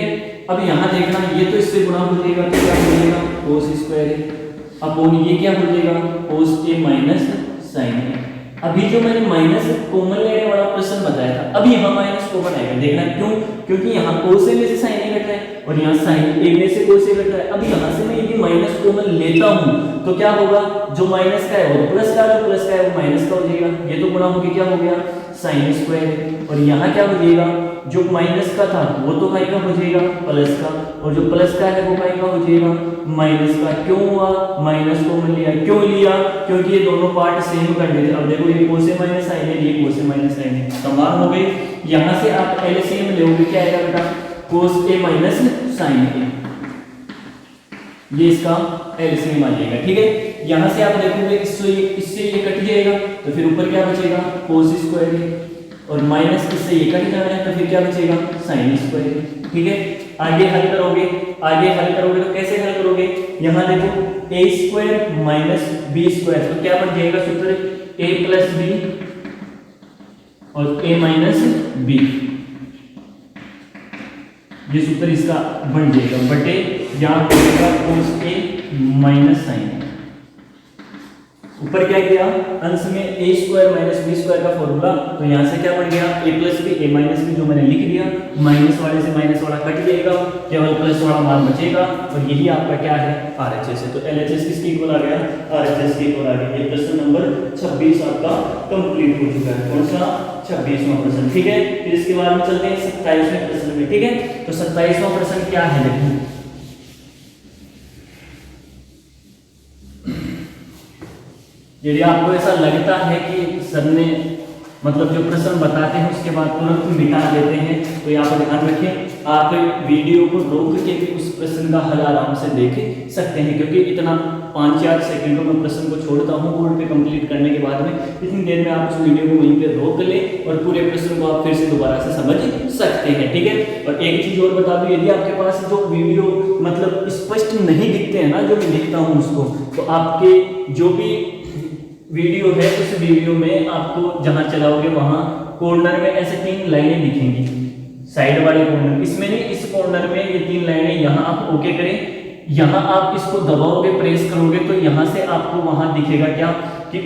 Speaker 2: अब यहाँ देखना ये तो इससे गुणा हो जाएगा तो क्या हो जाएगा कोस स्क्वायर अपॉन ये क्या हो जाएगा कोस ए माइनस साइन ए। अभी जो मैंने माइनस कॉमन लेने वाला प्रश्न बताया था, अभी यहाँ माइनस कॉमन आएगा, देखना क्यों, क्योंकि यहाँ कोस ए में से साइन ए कट रहा है और यहाँ साइन ए में से कोस ए कट रहा है। अब यहाँ से मैं यदि माइनस कॉमन लेता हूँ तो क्या होगा, जो माइनस का है वो प्लस का, जो प्लस का है वो माइनस का हो जाएगा, ये तो गुणा होके क्या हो गया साइन स्क्वायर, और यहाँ क्या हो जाएगा जो माइनस का था वो तो काय का हो जाएगा प्लस का, और जो प्लस का है वो काय का हो जाएगा माइनस का। क्यों हुआ माइनस कॉमन लिया, क्यों लिया, क्योंकि ये दोनों पार्ट सेम कर देते। अब देखो ये कोस ए माइनस साइन है, ये कोस ए माइनस साइन है, समान हो गए। यहाँ से आप एलसीएम लोगे क्या आएगा बेटा कोस ए माइनस साइन ए, ये इसका एलसीएम आ जाएगा। ठीक है, यहाँ से आप देखोगे इससे ये कट जाएगा तो फिर ऊपर क्या बचेगा कोस स्क्वायर, और माइनस इससे ये कट जाना है तो फिर क्या बचेगा साइन स्क्वायर। ठीक है, आगे हल करोगे तो कैसे हल करोगे, यहाँ देखो ए स्क्वायर माइनस बी स्क्वायर तो क्या बन जाएगा सूत्र ए प्लस बी और ए माइनस बी, ये सूत्र इसका बन जाएगा बटे यहाँ बनेगा कोस ए माइनस साइन। ऊपर क्या किया अंश में ए स्क्वायर माइनस बी स्क्वायर का फॉर्मूला, तो यहाँ से क्या बन गया ए प्लस बी ए माइनस बी, जो मैंने लिख दिया, माइनस वाले से माइनस वाला कट जाएगा, केवल प्लस वाला मान बचेगा, और यही आपका क्या है आरएचएस है। तो एलएचएस किसके इक्वल आ गया आरएचएस के इक्वल आ गया। ये प्रश्न नंबर 26 आपका कंप्लीट हो चुका है। कौन सा 26वां प्रश्न। ठीक है, फिर इसके बाद में चलते हैं 27वें प्रश्न में। ठीक है, तो 27वां प्रश्न क्या है देखो, यदि आपको ऐसा लगता है कि सर ने मतलब जो प्रश्न बताते हैं उसके बाद तुरंत मिटा देते हैं, तो यहाँ पर ध्यान रखें, आप वीडियो को रोक के भी उस प्रश्न का हल आराम से देख सकते हैं, क्योंकि इतना 5-4 सेकंडों में प्रश्न को छोड़ता हूँ बोर्ड पे कंप्लीट करने के बाद में, इतनी देर में आप उस वीडियो को वहीं पे रोक ले और पूरे प्रश्न को आप फिर से दोबारा से समझ सकते हैं। ठीक है, और एक चीज और बता दूं, यदि आपके पास जो वीडियो मतलब स्पष्ट नहीं दिखते हैं ना, जो मैं लिखता हूँ उसको, तो आपके जो भी वीडियो है उस वीडियो में आपको जहां चलाओगे वहां कॉर्नर में ऐसे 3 लाइनें दिखेंगी, साइड वाले कॉर्नर, इसमें नहीं, इस कॉर्नर में ये 3 लाइनें, यहां आप ओके करें, यहां आप इसको दबाओगे प्रेस करोगे तो यहां से आपको वहां दिखेगा क्या कि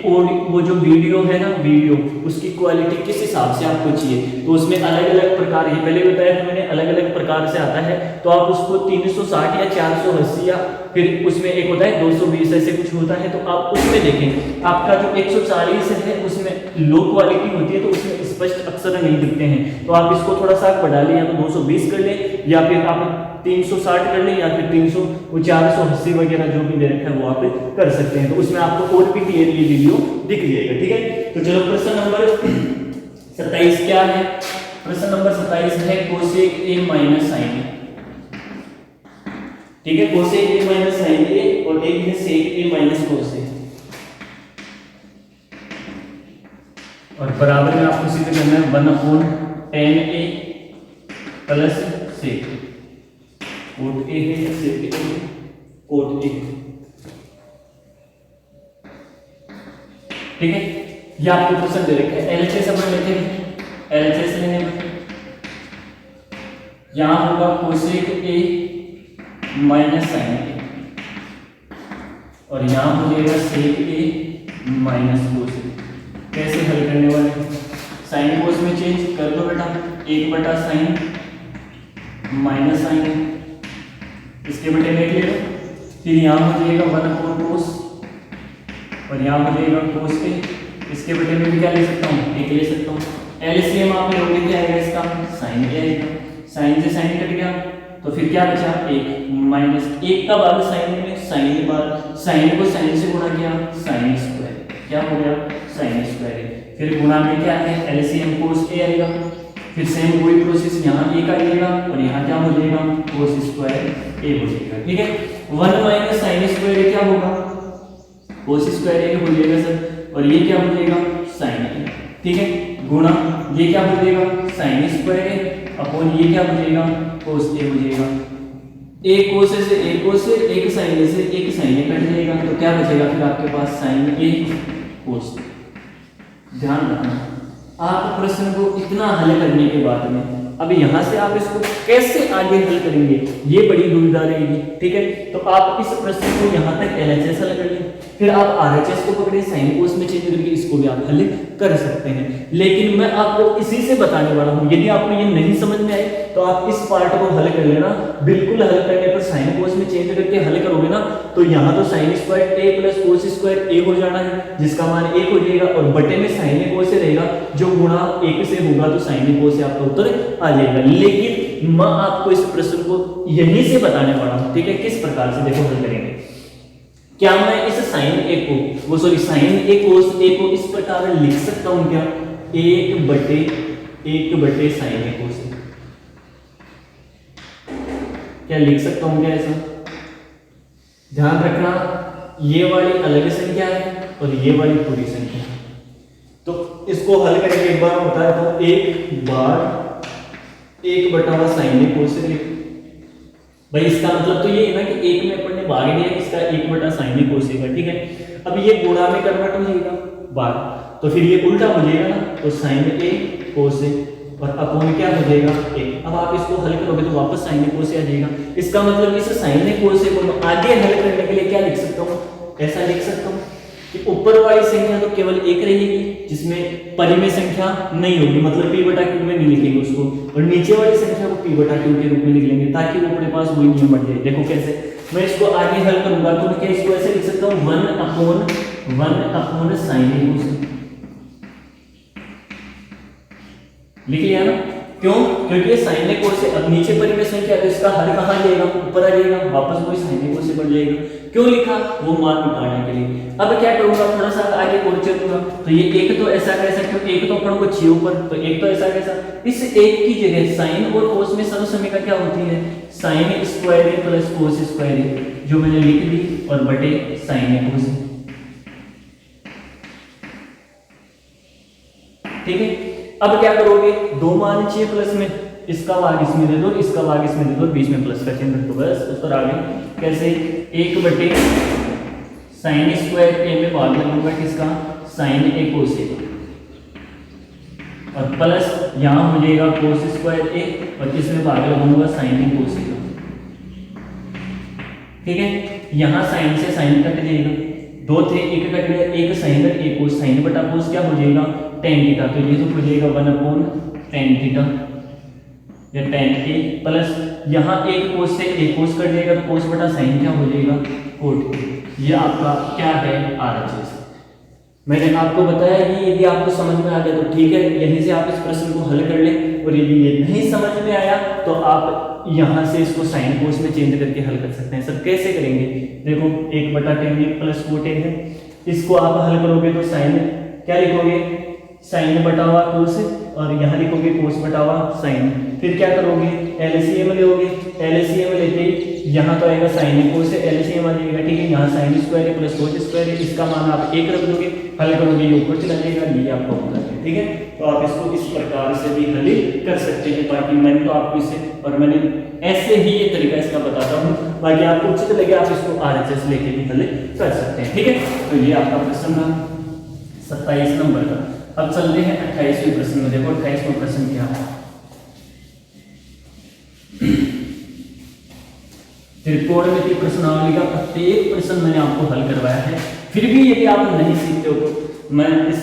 Speaker 2: वो जो वीडियो है ना, वीडियो उसकी क्वालिटी किस हिसाब से आपको चाहिए, तो उसमें अलग अलग प्रकार है, पहले बताया था मैंने, अलग अलग प्रकार से आता है। तो आप उसको 360 या 480 या फिर उसमें एक होता है 220 ऐसे कुछ होता है, तो आप उसमें देखें। आपका जो 140 है उसमें लो क्वालिटी होती है, तो उसमें स्पष्ट अक्षर नहीं दिखते हैं, तो आप इसको थोड़ा सा बढ़ा लें, या तो 220 कर लें, या फिर आप 360 कर लें, या फिर 300 480 वगैरह जो भी दे रखा है वो आप कर सकते हैं। तो उसमें आपको और भी क्लियर ये वीडियो दिख जाएगा। ठीक है, तो चलो प्रश्न नंबर 27 क्या है? प्रश्न नंबर 27 है कोसेक ए माइनस साइन ए। ठीक है, कोसेक ए माइनस साइन ए और एक है सेक ए माइनस कोसेक, और बराबर में आपको सीधे करना है 1/tan A plus sec. Cot A है या सेक ए है? Cot A. ठीक है, ये आपको क्वेश्चन दे रखा है। एलएचएस अपन लेते हैं, एलएचएस लेने में यहां होगा कोसेक ए माइनस साइन ए, और यहां हो जाएगा सेक ए माइनस कोसेक। कैसे हल करने वाले? साइन कोस में चेंज कर दो बेटा, 1/साइन माइनस साइन, इसके बटे में ले लो, फिर यहाँ हो जाएगा 1/कोस, और यहाँ हो जाएगा कोस ए, इसके बटे में भी क्या ले सकता हूँ? 1 ले सकता हूँ। एलसीएम आप लोगे क्या आएगा इसका? साइन ए आएगा, साइन से साइन कट गया, तो फिर क्या बचा? 1 माइनस 1 का भाग साइन में, साइन बार साइन को साइन से गुणा किया, साइन स्क्वायर, क्या हो गया? Sine square. फिर गुणा में क्या है? एलसीएम कोस ए आएगा, फिर सेम वही प्रोसेस यहाँ एक आएगा, और यहाँ क्या हो जाएगा? कोस स्क्वायर ए हो जाएगा। ठीक है, 1 माइनस साइन स्क्वायर ए क्या होगा? कोस स्क्वायर ए हो जाएगा सर, और ये क्या हो जाएगा? साइन ए। ठीक है, गुणा ये क्या हो जाएगा? साइन स्क्वायर ए अपॉन ये क्या हो जाएगा? कोस ए हो जाएगा। एक कोस से एक कोस से एक साइन से एक साइन ए कट जाएगा, तो क्या बचेगा फिर आपके पास? साइन ए कोस। ध्यान रखना, आप प्रश्न को इतना हल करने के बाद में अब यहाँ से आप इसको कैसे आगे हल करेंगे, ये बड़ी दुविधा रहेगी। ठीक है, तो आप इस प्रश्न को यहाँ तक एलएचएस हल कर लें, फिर आप आरएचएस को पकड़े, साइन कोस में चेंज करके इसको भी आप हल कर सकते हैं। लेकिन मैं आपको इसी से बताने वाला हूँ, यदि आपको ये नहीं समझ में आए तो आप इस पार्ट को हल कर लेना। बिल्कुल हल करने पर साइन कोस में चेंज करके हल करोगे ना, तो यहाँ तो साइन स्क्वायर ए प्लस कोस स्क्वायर ए हो जाना है, जिसका मान 1 हो जाएगा, और बटे में साइन कोस से रहेगा, जो गुणा 1 से होगा तो साइन कोस से आपका उत्तर आ जाएगा। लेकिन मैं आपको इस प्रश्न को यहीं से बताने वाला हूँ। ठीक है, किस प्रकार से देखो हल करेंगे। क्या मैं इस साइन ए को, वो सॉरी साइन ए कोस ए को इस प्रकार लिख सकता हूं क्या? 1/1 साइन ए कोस। क्या लिख सकता हूं क्या ऐसा? ध्यान रखना, ये वाली अलग संख्या है और ये वाली पूरी संख्या है, तो इसको हल करके एक बार होता है तो 1/1 साइन ए कोस से लिख। भाई इसका मतलब तो ये है ना कि 1 में अपन ने भाग दिया, इसका 1/साइन ए कोस का। ठीक है, अब ये गुणा में कन्वर्ट हो जाएगा भाग, तो फिर ये उल्टा हो जाएगा ना, तो साइन ए कोस ए और अपॉन क्या हो जाएगा? 1। अब आप इसको हल करोगे तो वापस साइन ए कोस ए आ जाएगा। इसका मतलब इस साइन ए कोस ए को मैं आगे हल करने के लिए क्या लिख सकता हूँ? ऐसा लिख सकता हूँ कि ऊपर वाली संख्या तो केवल 1 रहेगी, जिसमें परिमेय संख्या नहीं होगी, मतलब p/q में नहीं लिखेंगे उसको, और नीचे वाली संख्या को p/q के रूप में लिख लेंगे, ताकि वो अपने पास वही नियम बन जाए। देखो कैसे मैं इसको आगे हल करूंगा, तो मैं क्या इसको ऐसे लिख सकता हूँ? 1/1 साइन ए कोस। लिख लिया ना? क्यों? क्योंकि ये साइन ए कोस से अब नीचे परिमेय संख्या, तो इसका हल कहाँ जाएगा? ऊपर आ जाएगा, वापस वही साइन ए कोस से बढ़ जाएगा। क्यों लिखा? वो मान निकालने के लिए। अब क्या करूंगा, थोड़ा सा आगे और चलूंगा, तो ये एक तो ऐसा कैसा, क्यों? एक तो अपन को चाहिए ऊपर, तो एक तो ऐसा कैसा, इस एक की जगह साइन और कोस में समसमीका क्या होती है? साइन स्क्वायर ए प्लस कोस स्क्वायर ए, जो मैंने लिख दी, और बटे साइन ए कोस। ठीक है, अब क्या करोगे? 2 मान चाहिए प्लस में, इसका भाग इसमें दे दो, इसका भाग इसमें दे दो, बीच में प्लस का चिन्ह रख दो, बस उत्तर आ गया। कैसे? 1/साइन स्क्वायर ए में भाग लगूंगा किसका? साइन ए कोस ए, और प्लस यहां हो जाएगा कोस स्क्वायर ए, और किसमें भाग लगूंगा? साइन ए कोस ए। ठीक है, यहां साइन से साइन कट जाएगा, दो थे, एक कट गया, एक साइन है, एक कोस, साइन बटा कोस क्या हो जाएगा tan थीटा, तो ये तो हो जाएगा 1/tan थीटा या tan a प्लस यहाँ एक कोस से एक कोस कट जाएगा तो कोस बटा साइन क्या हो जाएगा cot a। ये आपका क्या है RHS। मैंने आपको बताया कि यदि आपको समझ में आ गया तो ठीक है, यहीं से आप इस प्रश्न को हल कर लें, और यदि ये नहीं समझ में आया तो आप यहाँ से इसको साइन कोस में चेंज करके हल कर सकते हैं। सर कैसे करेंगे, देखो 1/tan प्लस cot a है, इसको आप हल करोगे तो साइन क्या लिखोगे साइन बटा हुआ कोस, और यहाँ लिखोगे कोस बटा हुआ साइन। फिर क्या करोगे एलसीएम लोगे, एलसीएम लेते ही यहाँ तो आएगा साइन कोस से एलसीएम आ जाएगा, ठीक है। यहाँ साइन स्क्वायर है प्लस कोस स्क्वायर है, इसका मान आप 1 रख दोगे, हल करोगे ये ऊपर चला जाएगा, ये आपका होता है, ठीक है। तो आप इसको इस प्रकार से भी हल कर सकते हैं। बाकी मैंने तो आपको इसे और मैंने ऐसे ही ये तरीका इसका बताता हूँ, बाकी आपको उचित लगे आप इसको RHS लेके भी हल कर सकते हैं, ठीक है। तो ये आपका प्रश्न था 27 नंबर का। अब चलते हैं 28वें प्रश्न में। देखो 28वां प्रश्न क्या है, त्रिकोणमितीय प्रश्नावली का प्रत्येक प्रश्न मैंने आपको हल करवाया है। फिर भी यदि आप नहीं सीखते हो तो मैं इस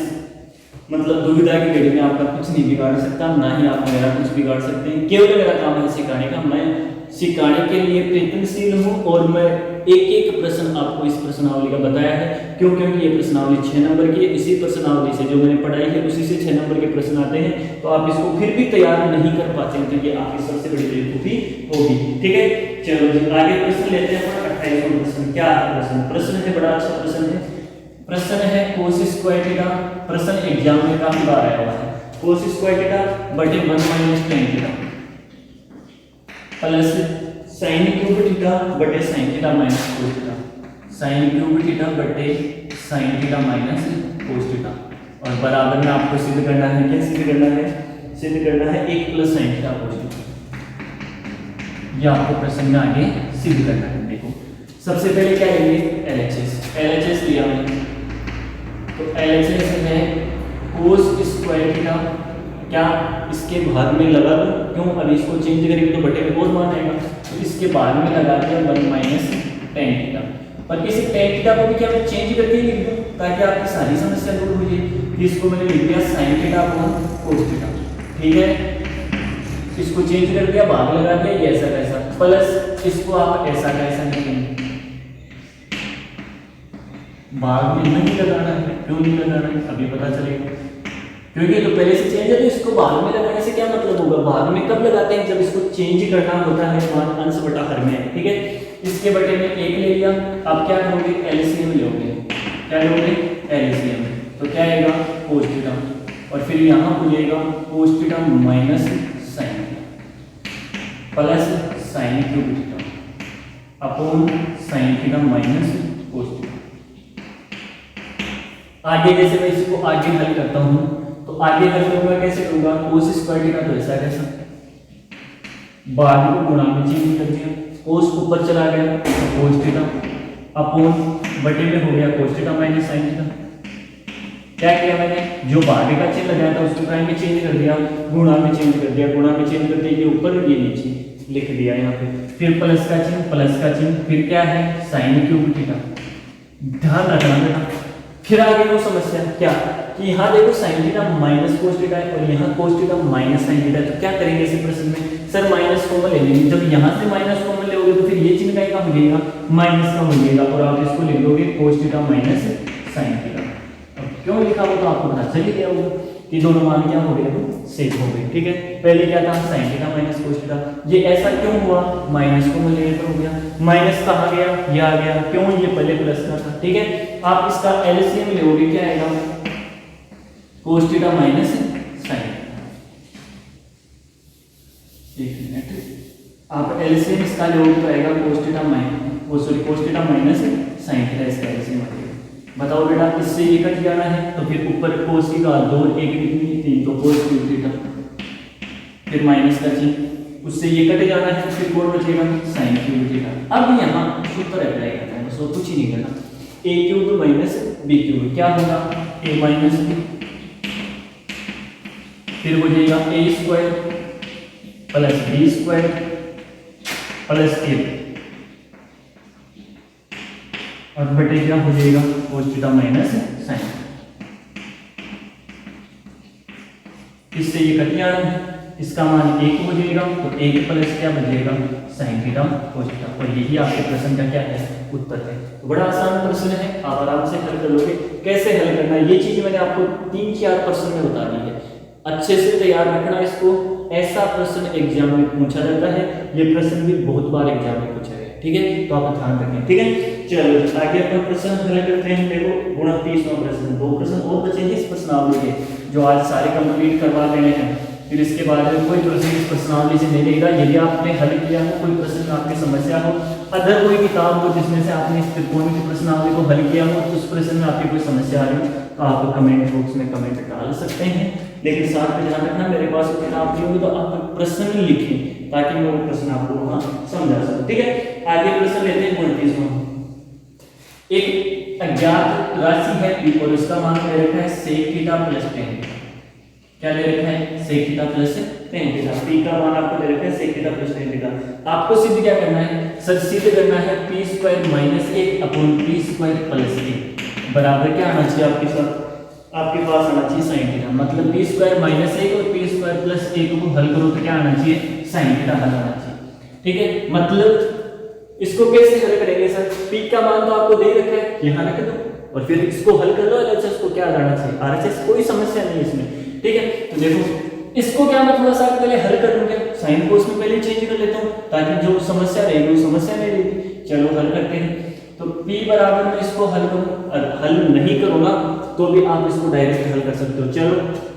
Speaker 2: मतलब दुविधा की घड़ी में आपका कुछ नहीं बिगाड़ सकता, ना ही आप मेरा कुछ बिगाड़ सकते हैं। केवल मेरा काम है सिखाने का, मैं सिखाने के लिए प्रयत्नशील हूँ, और मैं एक एक प्रश्न आपको इस प्रश्नावली का बताया है। क्यों? क्योंकि ये प्रश्नावली 6 नंबर की है, इसी प्रश्नावली से जो मैंने पढ़ाई है उसी से 6 नंबर के प्रश्न आते हैं। तो आप इसको फिर भी तैयार नहीं कर पाते हैं तो ये आपकी सबसे बड़ी बेवकूफी होगी, ठीक है। चलो जी आगे प्रश्न लेते हैं अपना 28वां प्रश्न। क्या है प्रश्न है बड़ा अच्छा प्रश्न है। प्रश्न है कोस स्क्वायर थीटा। प्रश्न एग्जाम में काफी बार आया हुआ है। कोस स्क्वायर थीटा बटे 1 minus tan theta plus sine cube theta बटे sine theta minus cos theta. Sine cube theta बटे sine theta minus cos theta, और बराबर में आपको सिद्ध करना है। क्या सिद्ध करना है? सिद्ध करना है 1 plus sine theta cos theta. यह आपको प्रश्न में आगे सिद्ध करना है। देखो सबसे पहले क्या लेंगे LHS। LHS लिया मैंने, तो LHS है कोस स्क्वायर थीटा। क्या इसके भाग में लगा दूं? क्यों? अभी इसको चेंज करेंगे तो बटे में और मान आएगा, तो इसके भाग में लगा दिया 1 माइनस tan थीटा। और इस tan थीटा को भी क्या मैं चेंज करके लिख दूं ताकि आपकी सारी समस्या दूर हो जाए। इसको मैंने लिख दिया sin theta upon cos theta, ठीक है। इसको चेंज कर दिया, भाग लगा दिया, ये ऐसा कैसा, प्लस इसको आप ऐसा कैसा लिखेंगे। भाग में नहीं लगाना है। क्यों नहीं लगाना है अभी पता चलेगा, क्योंकि तो पहले से चेंज है तो इसको भाग में लगाने से क्या मतलब होगा। भाग में कब लगाते हैं? जब इसको चेंज करना होता है मान अंश बटा हर में, ठीक है। इसके बटे में 1 ले लिया। अब क्या करोगे एलसीएम लोगे। क्या लोगे? एलसीएम। तो क्या आएगा cos थीटा, और फिर यहाँ हो जाएगा cos theta minus sine plus sine cube theta upon sine theta minus cos theta. आगे जैसे मैं इसको आगे हल करता हूं तो आगे हल करूंगा कैसे करूंगा? cos स्क्वायर थीटा तो ऐसा कैसा, भाग को गुणा में चेंज कर दिया, cos ऊपर चला गया तो cos थीटा अपॉन बटे में हो गया cos theta minus sine theta. क्या किया मैंने? जो भाग का चिन्ह लगाया था उसको प्राइम में चेंज कर दिया, गुणा में चेंज कर दिया, गुणा में चेंज करते ये ऊपर ये नीचे लिख दिया यहाँ पे। फिर प्लस का चिन्ह, फिर क्या है साइन क्यूब थीटा। ध्यान रखना बेटा। फिर आगे वो समस्या क्या कि यहाँ देखो sign theta minus cos theta है और यहाँ cos theta minus sine theta. तो क्या करेंगे इस प्रश्न में? सर माइनस कॉमन ले लेंगे। जब यहाँ से माइनस कॉमन लोगे तो फिर ये चिन्ह का हो जाएगा माइनस का हो जाएगा, और आप इसको लिख दोगे cos theta minus sine theta. अब क्यों लिखा हो तो आपको पता चल गया होगा कि दोनों मान क्या हो गए तो सेम हो गए, ठीक है। पहले क्या था sign theta minus cos theta. ये ऐसा क्यों हुआ? माइनस कॉमन लेने पर हो गया। माइनस कहाँ गया? ये आ गया। क्यों? ये पहले प्लस का था, ठीक है। आप इसका एलसीएम लोगे क्या आएगा? cos theta minus sine. एक मिनट, आप एलसीएम इसका लोगे तो आएगा cos theta minus cos theta minus sine theta. इसका एलसीएम आएगा। बताओ बेटा, इससे ये कट जाना है तो फिर ऊपर cos की का 2 1 कितनी 3 तो cos क्यूब थीटा, फिर माइनस का चिन्ह, उससे ये कट जाना है फिर कोण बचेगा साइन क्यूब थीटा। अब यहाँ सूत्र अप्लाई करना है, बस और कुछ ही नहीं करना। a cube minus b cube क्या होगा? a माइनस b, फिर हो जाएगा a square plus b square plus a और बटे क्या हो जाएगा cos थीटा माइनस साइन। इससे ये कट जाना है, इसका मान 1 हो जाएगा, तो 1 प्लस क्या बचेगा साइन थीटा cos थीटा। और यही आपके प्रश्न का क्या है उत्तर है। तो बड़ा आसान प्रश्न है, आप आराम से हल कर लोगे। कैसे हल करना है ये चीज मैंने आपको 3-4 प्रश्न में बता दी है, अच्छे से तैयार रखना इसको। ऐसा प्रश्न एग्जाम में पूछा जाता है, ये प्रश्न भी बहुत बार एग्जाम में पूछा गया, ठीक है, तो आप ध्यान रखें, ठीक है। चलो आगे अपन प्रश्न हल करते हैं। देखो 29वां प्रश्न, 2 प्रश्न और बचे हैं इस प्रश्नावली के, जो आज सारे कंप्लीट करवा देने हैं। फिर इसके बाद में कोई प्रश्न इस प्रश्नावली से नहीं रहेगा। यदि आपने हल किया हो, कोई प्रश्न आपकी समस्या हो, अदर कोई किताब हो जिसमें से आपने इस त्रिकोण की प्रश्नावली को हल किया हो, तो उस प्रश्न में आपकी कोई समस्या आ रही हो तो आप कमेंट बॉक्स में कमेंट डाल सकते हैं। लेकिन साथ में ध्यान रखना, मेरे पास वो किताब नहीं होगी तो आप प्रश्न लिखें ताकि मैं वो प्रश्न आपको वहां समझा सकूं, ठीक है। आगे प्रश्न लेते हैं 29वां। एक अज्ञात राशि है p और उसका मान दे रखा है sec theta plus tan theta. क्या दे रखा है sec theta plus tan theta. p का मान आपको दे रखा है sec theta plus tan theta. आपको सिद्ध क्या करना है सर, सिद्ध करना है p square minus 1 upon p square plus 1 बराबर क्या आना चाहिए आपके साथ, आपके पास आना चाहिए sin थीटा। मतलब p स्क्वायर माइनस 1 और p स्क्वायर प्लस 1 को हल करो तो क्या आना चाहिए sin थीटा हल आना चाहिए, ठीक है। मतलब इसको कैसे हल करेंगे सर, p का मान तो आपको दे रखा है, यहां रख दो और फिर इसको हल कर लो। एलएचएस को क्या आना चाहिए आरएचएस, कोई समस्या नहीं इसमें, ठीक है। तो देखो इसको क्या मैं थोड़ा सा पहले हल कर लूंगा, साइन को उसमें पहले चेंज कर लेता हूं ताकि जो समस्या रहेगी वो समस्या नहीं रहेगी। चलो हल करते हैं। तो p बराबर में इसको हल करूं, हल नहीं करूंगा तो भी आप इसको डायरेक्ट हल कर सकते हो। चलो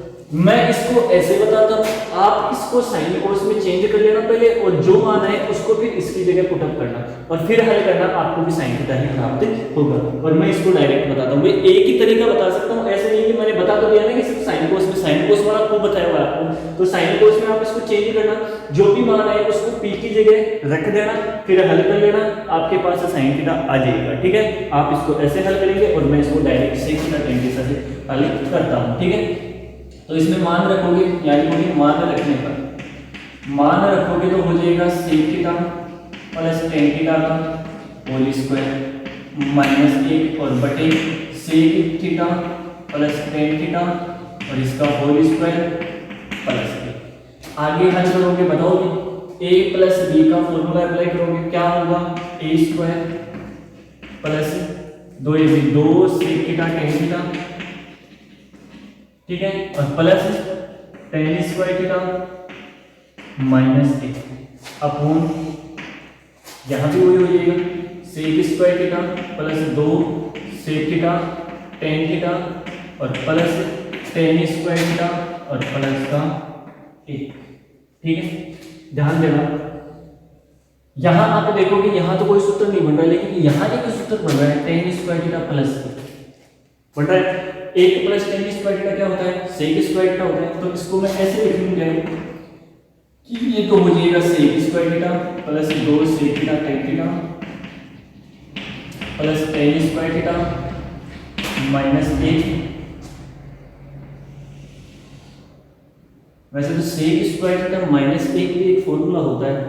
Speaker 2: मैं इसको ऐसे बताता हूं, आप इसको साइन कोस में चेंज कर लेना पहले और जो मान है उसको फिर इसकी जगह पुट अप करना और फिर हल करना, आपको भी साइन थीटा ही प्राप्त होगा। और मैं इसको डायरेक्ट बताता हूं, मैं एक ही तरीका बता सकता हूं, ऐसे नहीं कि मैंने बता तो दिया ना कि सिर्फ साइन कोस में, साइन कोस वाला खूब बताया हुआ आपको। तो साइन कोस में आप इसको चेंज करना, जो भी मान है उसको p की जगह रख देना, फिर हल कर लेना, आपके पास साइन थीटा आ जाएगा, ठीक है। आप इसको ऐसे हल करेंगे और मैं इसको direct sec theta tan theta से हल करता हूं, ठीक है। तो इसमें मान रखोगे, यानी मान रखने पर मान रखोगे तो हो जाएगा sec theta plus tan theta का होल स्क्वायर माइनस 1 और बटे sec theta plus tan theta और इसका होल स्क्वायर प्लस 1। आगे हल करोगे बताओगे a प्लस b का फॉर्मूला अप्लाई करोगे, क्या होगा a square plus 2 sec theta tan theta, ठीक है, और plus tan square theta minus 1 upon यहां भी वही हो जाएगा sec square theta plus 2 sec theta tan theta और प्लस tan स्क्वायर थीटा और प्लस का 1, ठीक है। ध्यान देना, यहां आप देखोगे यहां तो कोई सूत्र नहीं बन रहा है, लेकिन यहां एक सूत्र बन रहा है tan स्क्वायर थीटा प्लस बन रहा है। 1 प्लस tan स्क्वायर थीटा क्या होता है sec स्क्वायर थीटा होता है। तो इसको मैं ऐसे लिख लूंगा कि ये तो हो जाएगा sec square theta plus 2 sec theta tan theta plus tan square theta minus 1। वैसे तो sec स्क्वायर थीटा माइनस 1 भी एक फॉर्मूला होता है,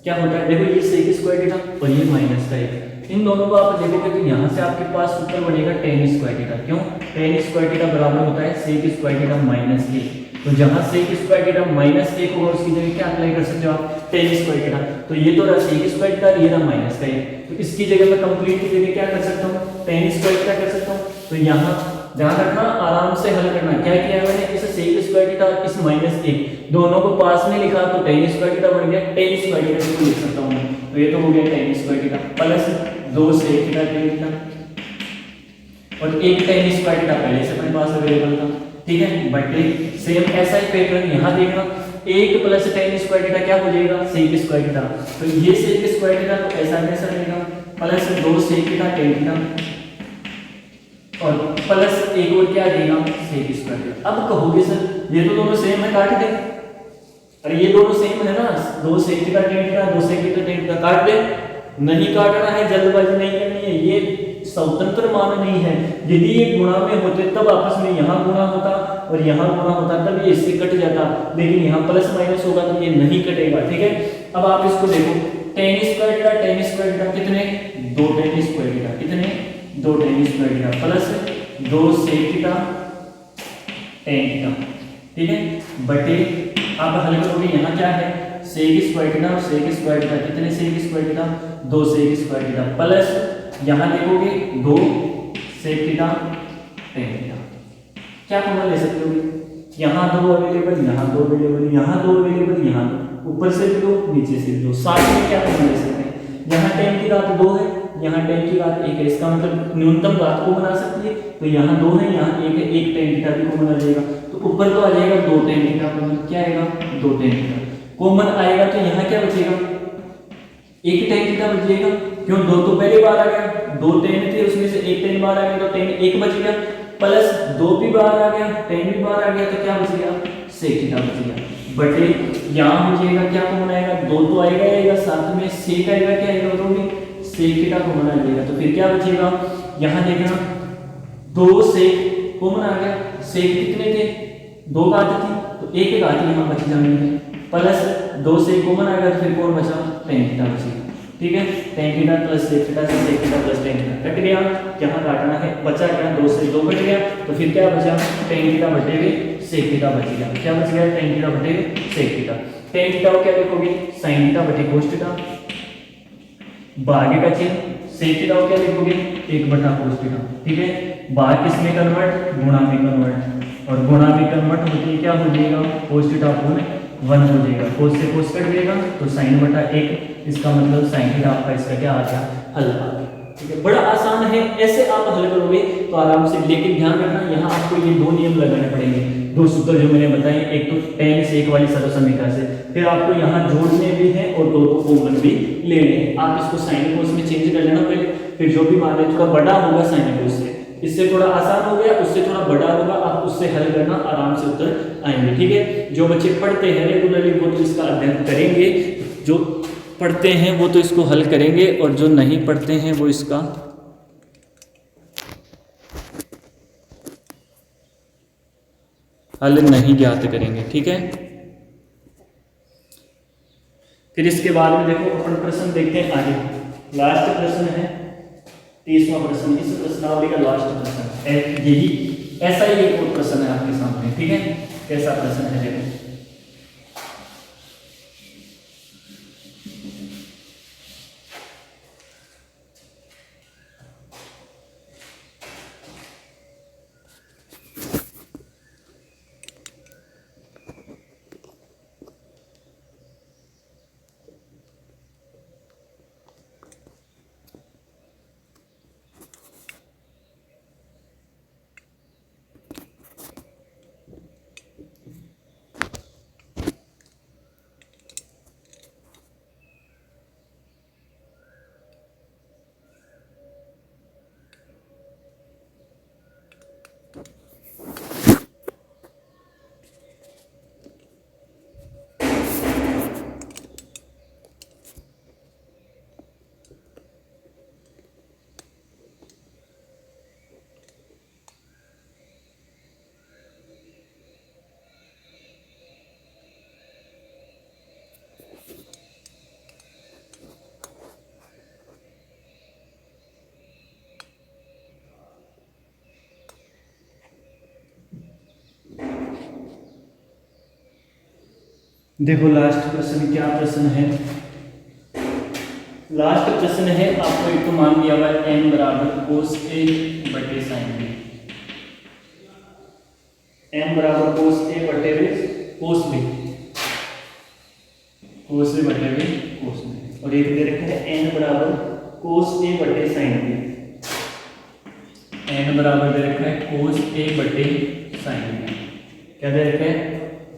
Speaker 2: क्या होता है देखो, ये sec स्क्वायर थीटा और ये माइनस का 1, इन दोनों को आप देखोगे तो यहाँ से आपके पास सूत्र बनेगा tan स्क्वायर थीटा। क्यों, tan स्क्वायर थीटा बराबर होता है sec स्क्वायर थीटा माइनस 1। तो जहाँ sec स्क्वायर थीटा माइनस 1 होगा उसकी जगह क्या अप्लाई कर सकते हो आप tan स्क्वायर थीटा। तो ये तो रहा sec स्क्वायर थीटा, ये रहा माइनस का 1, तो इसकी जगह मैं कंप्लीट की जगह क्या कर सकता हूँ tan स्क्वायर थीटा कर सकता हूँ। तो यहाँ ध्यान रखना, आराम से हल करना। क्या किया है मैंने, इस sec स्क्वायर थीटा इस माइनस 1 दोनों को पास में लिखा तो tan स्क्वायर थीटा बन गया, tan स्क्वायर थीटा को लिख सकता हूँ। तो ये तो हो गया tan square theta plus 2 sec theta tan theta और 1 tan स्क्वायर थीटा पहले से अपने पास अवेलेबल था, ठीक है। बट सेम ऐसा ही पैटर्न यहाँ देखना, 1 प्लस tan स्क्वायर थीटा क्या हो जाएगा sec स्क्वायर थीटा। तो ये sec स्क्वायर थीटा तो ऐसा कैसा रहेगा plus 2 sec theta tan theta और प्लस 1 और क्या देगा sec स्क्वायर थीटा। अब कहोगे सर ये तो दोनों सेम है, काट दे। अरे ये दोनों सेम है ना, 2 sec theta tan theta 2 sec theta tan theta, काट दे। नहीं काटना है, जल्दबाजी नहीं करनी है, ये स्वतंत्र मान नहीं है। यदि ये गुणा में होते तब आपस में यहाँ गुणा होता और यहाँ गुणा होता, तब ये इससे कट जाता, लेकिन यहाँ प्लस माइनस होगा तो ये नहीं कटेगा, ठीक है। अब आप इसको देखो tan स्क्वायर थीटा कितने 2 tan स्क्वायर थीटा कितने 2 tan square theta plus 2 sec theta tan theta, ठीक है, बटे अब हल करोगे यहाँ क्या है सेक स्क्वायर थीटा और सेक स्क्वायर थीटा कितने sec square theta 2 sec square theta plus यहाँ देखोगे 2 सेक थीटा tan थीटा। क्या कॉमन ले सकते हो, यहाँ 2 अवेलेबल, यहाँ 2 अवेलेबल, यहाँ 2 अवेलेबल, यहाँ ऊपर से भी 2 नीचे से भी 2, साथ में क्या कॉमन ले सकते हैं, यहाँ tan की घात 2 है, यहाँ tan की घात 1 है, इसका मतलब न्यूनतम घात को बना सकती है, तो यहाँ 2 है, यहाँ 1 है, 1 tan थीटा भी कॉमन आ जाएगा, तो ऊपर तो आ जाएगा 2 tan थीटा कॉमन, क्या आएगा 2 tan थीटा कॉमन आएगा, तो यहाँ क्या बचेगा 1 tan थीटा बचेगा, क्यों 2 तो पहले बार आ गया, 2 tan थे उसमें से 1 tan बाहर आ गया, तो tan 1 बच गया, प्लस 2 भी बाहर आ गया, tan भी बाहर आ गया, तो क्या बच गया सेक थीटा बच गया, बटे यहाँ हो जाएगा क्या कॉमन आएगा 2 तो आएगा, साथ में सेक आएगा, क्या आएगा बताओगे सेक थीटा कॉमन आ जाएगा, तो फिर क्या बचेगा यहाँ देखना 2 सेक कॉमन आ गया, सेक कितने थे 2 घात थी, तो 1 घात यहाँ बच जाएंगे, प्लस 2 सेक कॉमन आ गया, तो फिर कौन बचा tan थीटा बचेगा, ठीक है, tan theta plus sec theta से sec theta plus tan theta cut गया, यहाँ काटना है बचा क्या 2 से 2 कट गया, तो फिर क्या बचा tan थीटा बटे सेक थीटा बच गया, क्या बच गया tan थीटा बटे सेक थीटा, tan थीटा को क्या लिखोगे sin थीटा बटे cos थीटा, भागे का चिन्ह सेक थीटा को क्या लिखोगे 1 बटा cos थीटा, ठीक है, भाग किस में कन्वर्ट गुणा में कन्वर्ट, और गुणा में कन्वर्ट होते क्या हो जाएगा cos थीटा अपॉन 1 हो जाएगा, cos से cos कट जाएगा तो sin बटा 1, इसका मतलब sin थीटा आपका इसका क्या आ गया हल आ गया, ठीक है, बड़ा आसान है, ऐसे आप हल करोगे तो आराम से, लेकिन ध्यान रखना यहाँ आपको ये 2 नियम लगाने पड़ेंगे, 2 सूत्र जो मैंने बताए, एक तो tan सेक वाली सरलसमीकरण से, फिर आपको यहाँ जोड़ने भी है और 2 कॉमन भी लेने हैं, आप इसको साइन कोस में चेंज कर लेना पहले, फिर जो भी मान है थोड़ा बड़ा होगा साइन कोस से, इससे थोड़ा आसान हो गया, उससे थोड़ा बड़ा होगा, आप उससे हल करना आराम से उत्तर आएंगे, ठीक है, जो बच्चे पढ़ते हैं रेगुलरली वो तो इसका अध्ययन करेंगे, जो पढ़ते हैं वो तो इसको हल करेंगे, और जो नहीं पढ़ते हैं वो इसका हल नहीं ज्ञात करेंगे, ठीक है। फिर इसके बाद में देखो अपन प्रश्न देखते हैं आगे, लास्ट प्रश्न है 30वां प्रश्न, इस प्रश्नावली का लास्ट प्रश्न है, यही ऐसा ही एक और प्रश्न है आपके सामने, ठीक है, कैसा प्रश्न है देखो, देखो लास्ट प्रश्न क्या प्रश्न है, लास्ट प्रश्न है, आपको एक तो मान दिया हुआ है n बराबर cos a बटे sin b, n बराबर cos a बटे cos b, cos a बटे cos b, और एक दे रखा है n बराबर cos a बटे sin b, n बराबर दे रखा है cos a बटे sin b, क्या दे रखा है,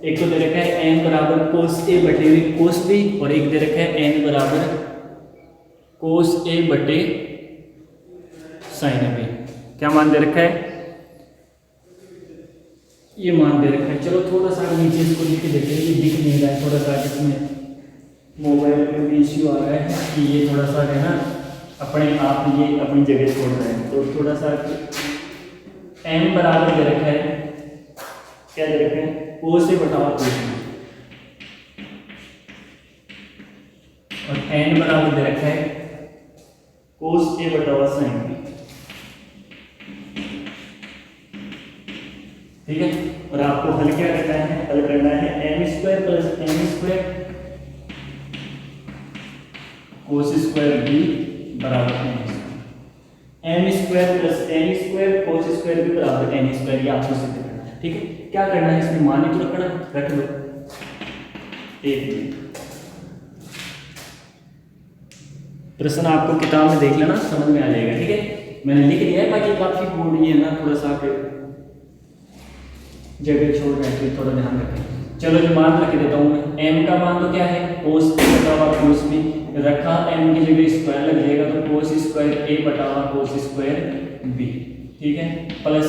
Speaker 2: एक तो दे रखा है n बराबर cos a बटे cos b, और एक दे रखा है n बराबर cos a बटे sin b, क्या मान दे रखा है, ये मान दे रखा है, चलो थोड़ा सा नीचे इसको लिख के देखते हैं, ये दिख नहीं रहा है, थोड़ा सा इसमें मोबाइल में भी इश्यू आ रहा है कि ये थोड़ा सा है ना अपने आप ये अपनी जगह छोड़ रहे हैं, तो थोड़ा सा n बराबर दे रखा है, क्या दे रखा है cos a बटा cos b, और n बराबर दे रखा है cos a बटा sin b, ठीक है। और आपको हल क्या करना है, हल करना है m square plus m square cos square b बराबर m square plus n square cos square b बराबर एन स्क्वायर, ये आपको सिद्ध करना है। ठीक है, क्या करना है, इसमें मान ही तो रखना, रख लो। एक मिनट, प्रश्न आपको किताब में देख लेना, समझ में आ जाएगा। ठीक है, मैंने लिख दिया है, बाकी काफी बोर्ड ये है ना, थोड़ा सा जगह छोड़ रहे हैं, थोड़ा ध्यान रखें। चलो जो मान रख देता हूँ मैं, m का मान तो क्या है कोस a बटा हुआ कोस b रखा, m की जगह स्क्वायर लग जाएगा तो कोस स्क्वायर a बटा हुआ कोस स्क्वायर b। ठीक है, प्लस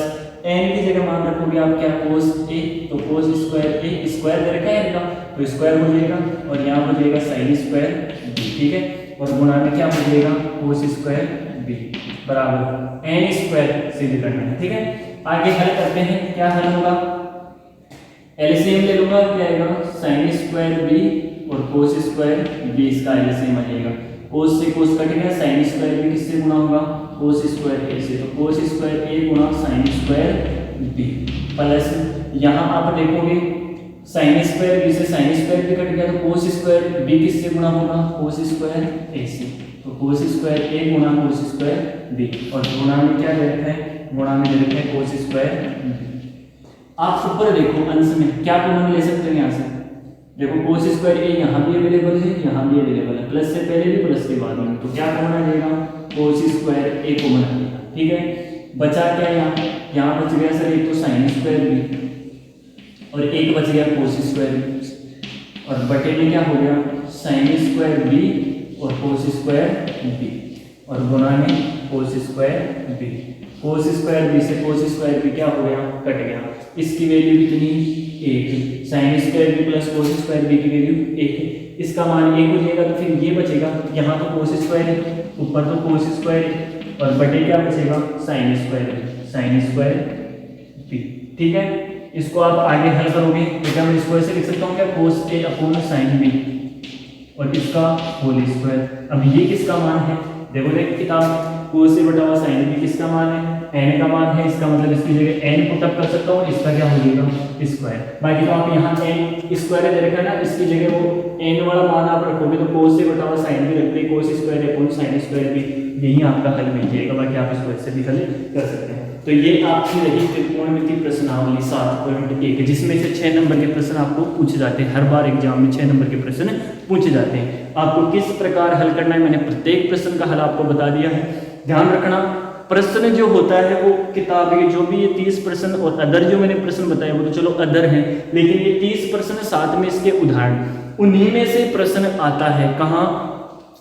Speaker 2: n की जगह मान रखोगे आप क्या कोस a, तो कोस स्क्वायर a स्क्वायर दे रखा है इनका तो स्क्वायर हो जाएगा, और यहाँ हो जाएगा साइन स्क्वायर b। ठीक है, और गुणा में क्या हो जाएगा कोस स्क्वायर b बराबर n स्क्वायर सिद्ध करना है। ठीक है, आगे हल करते हैं, क्या हल होगा, एलसीएम ले लूंगा, क्या आएगा साइन स्क्वायर बी और कोस स्क्वायर बी, इसका एलसीएम आ जाएगा। कोस से कोस कट गया, साइन स्क्वायर बी किससे गुणा होगा कोस स्क्वायर ए से, तो कोस स्क्वायर ए गुणा साइन स्क्वायर बी, प्लस यहाँ आप देखोगे साइन स्क्वायर बी से साइन स्क्वायर बी कट गया तो कोस स्क्वायर बी किससे गुणा होगा कोस स्क्वायर ए से, तो कोस स्क्वायर ए गुणा कोस स्क्वायर बी, और गुणा में क्या दे रखा है, गुणा में दे रखा है कोस स्क्वायर बी। आप ऊपर देखो अंश में क्या कॉमन ले सकते हो, यहाँ से देखो कोस स्क्वायर ए यहाँ भी अवेलेबल है, यहाँ भी अवेलेबल है, प्लस से पहले भी प्लस के बाद में, तो क्या कॉमन आ जाएगा कोस स्क्वायर ए कॉमन आ जाएगा। ठीक है, बचा क्या यहाँ बच गया सर एक तो साइन स्क्वायर बी और एक बच गया कोस स्क्वायर बी, और बटे में क्या हो गया साइन स्क्वायर बी और कोस स्क्वायर बी, और गुणा में cos square B. Cos square B से कोस स्क्वायर बी क्या हो गया कट गया, इसकी वैल्यू कितनी एक, sine square B plus cos square B की वैल्यू एक है, इसका मान एक हो जाएगा, तो फिर ये बचेगा, यहाँ तो कोस स्क्वायर है ऊपर तो कोस स्क्वायर है, और बटे क्या बचेगा साइन स्क्वायर बी। ठीक है, इसको आप आगे हल करोगे तो क्या मैं इसको ऐसे लिख सकता हूँ क्या कोस ए अपॉन साइन बी और इसका होल स्क्वायर। अब ये किसका मान है, देखो देख किताब, कोस ए बटा हुआ साइन बी किसका मान है n का मान है, इसका मतलब इसकी जगह n पुट अप कर सकता हूँ, इसका क्या हो जाएगा स्क्वायर। बाकी तो आप यहाँ n स्क्वायर दे रखा है ना, इसकी जगह वो n वाला मान आप रखोगे तो कोस ए बटा हुआ साइन बी रखते हैं, cos square upon sine square B, यही आपका हल मिल जाएगा। बाकी आप इसको ऐसे भी हल कर सकते हैं। तो ये आपकी रही त्रिकोणमिति प्रश्नावली 7.1, जिसमें से 6 नंबर के प्रश्न आपको पूछे जाते हैं, हर बार एग्जाम में 6 नंबर के प्रश्न पूछे जाते हैं। आपको किस प्रकार हल करना है, मैंने प्रत्येक प्रश्न का हल आपको बता दिया है। ध्यान रखना प्रश्न जो होता है वो किताब के जो भी ये 30 प्रश्न और अदर जो मैंने प्रश्न बताया वो तो चलो अदर हैं, लेकिन ये 30 प्रश्न साथ में इसके उदाहरण, उन्हीं में से प्रश्न आता है कहाँ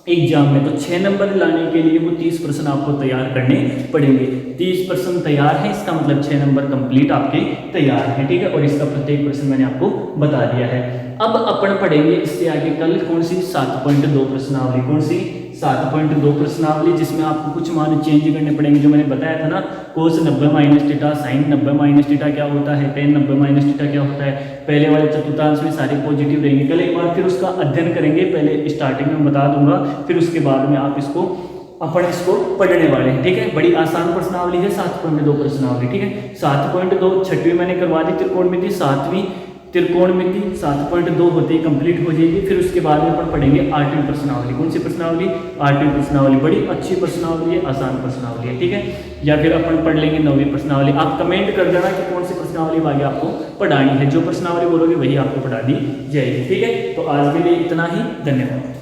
Speaker 2: एग्जाम में। तो 6 नंबर लाने के लिए वो 30 प्रश्न आपको तैयार करने पड़ेंगे। 30 प्रश्न तैयार है, इसका मतलब 6 नंबर कंप्लीट आपके तैयार है। ठीक है, और इसका प्रत्येक प्रश्न मैंने आपको बता दिया है। अब अपन पढ़ेंगे इससे आगे कल कौन सी 7.2 प्रश्नावली, कौन सी 7.2 प्रश्नावली, जिसमें आपको कुछ मान चेंज करने पड़ेंगे। जो मैंने बताया था ना cos 90 minus theta, sine 90 minus theta क्या होता है, टेन 90 माइनस थीटा क्या होता है, पहले वाले चतुर्थांश में सारे पॉजिटिव रहेंगे। कल एक बार फिर उसका अध्ययन करेंगे, पहले स्टार्टिंग में बता दूंगा, फिर उसके बाद में आप इसको पढ़ने वाले हैं। ठीक है, बड़ी आसान प्रश्नावली है 7.2 प्रश्नावली। ठीक है, 7.2 छठवीं मैंने करवा दी त्रिकोणमिति, 7वीं त्रिकोणमिति 7.2 होते ही कंप्लीट हो जाएगी। फिर उसके बाद में अपन पढ़ेंगे 8वीं प्रश्नावली। कौन सी प्रश्नावली, 8वीं प्रश्नावली, बड़ी अच्छी प्रश्नावली है, आसान प्रश्नावली है। ठीक है, या फिर अपन पढ़ लेंगे 9वीं प्रश्नावली। आप कमेंट कर देना कि कौन सी प्रश्नावली आगे आपको पढ़ानी है, जो प्रश्नावली बोलोगे वही आपको पढ़ा दी जाएगी। ठीक है, तो आज के लिए इतना ही, धन्यवाद।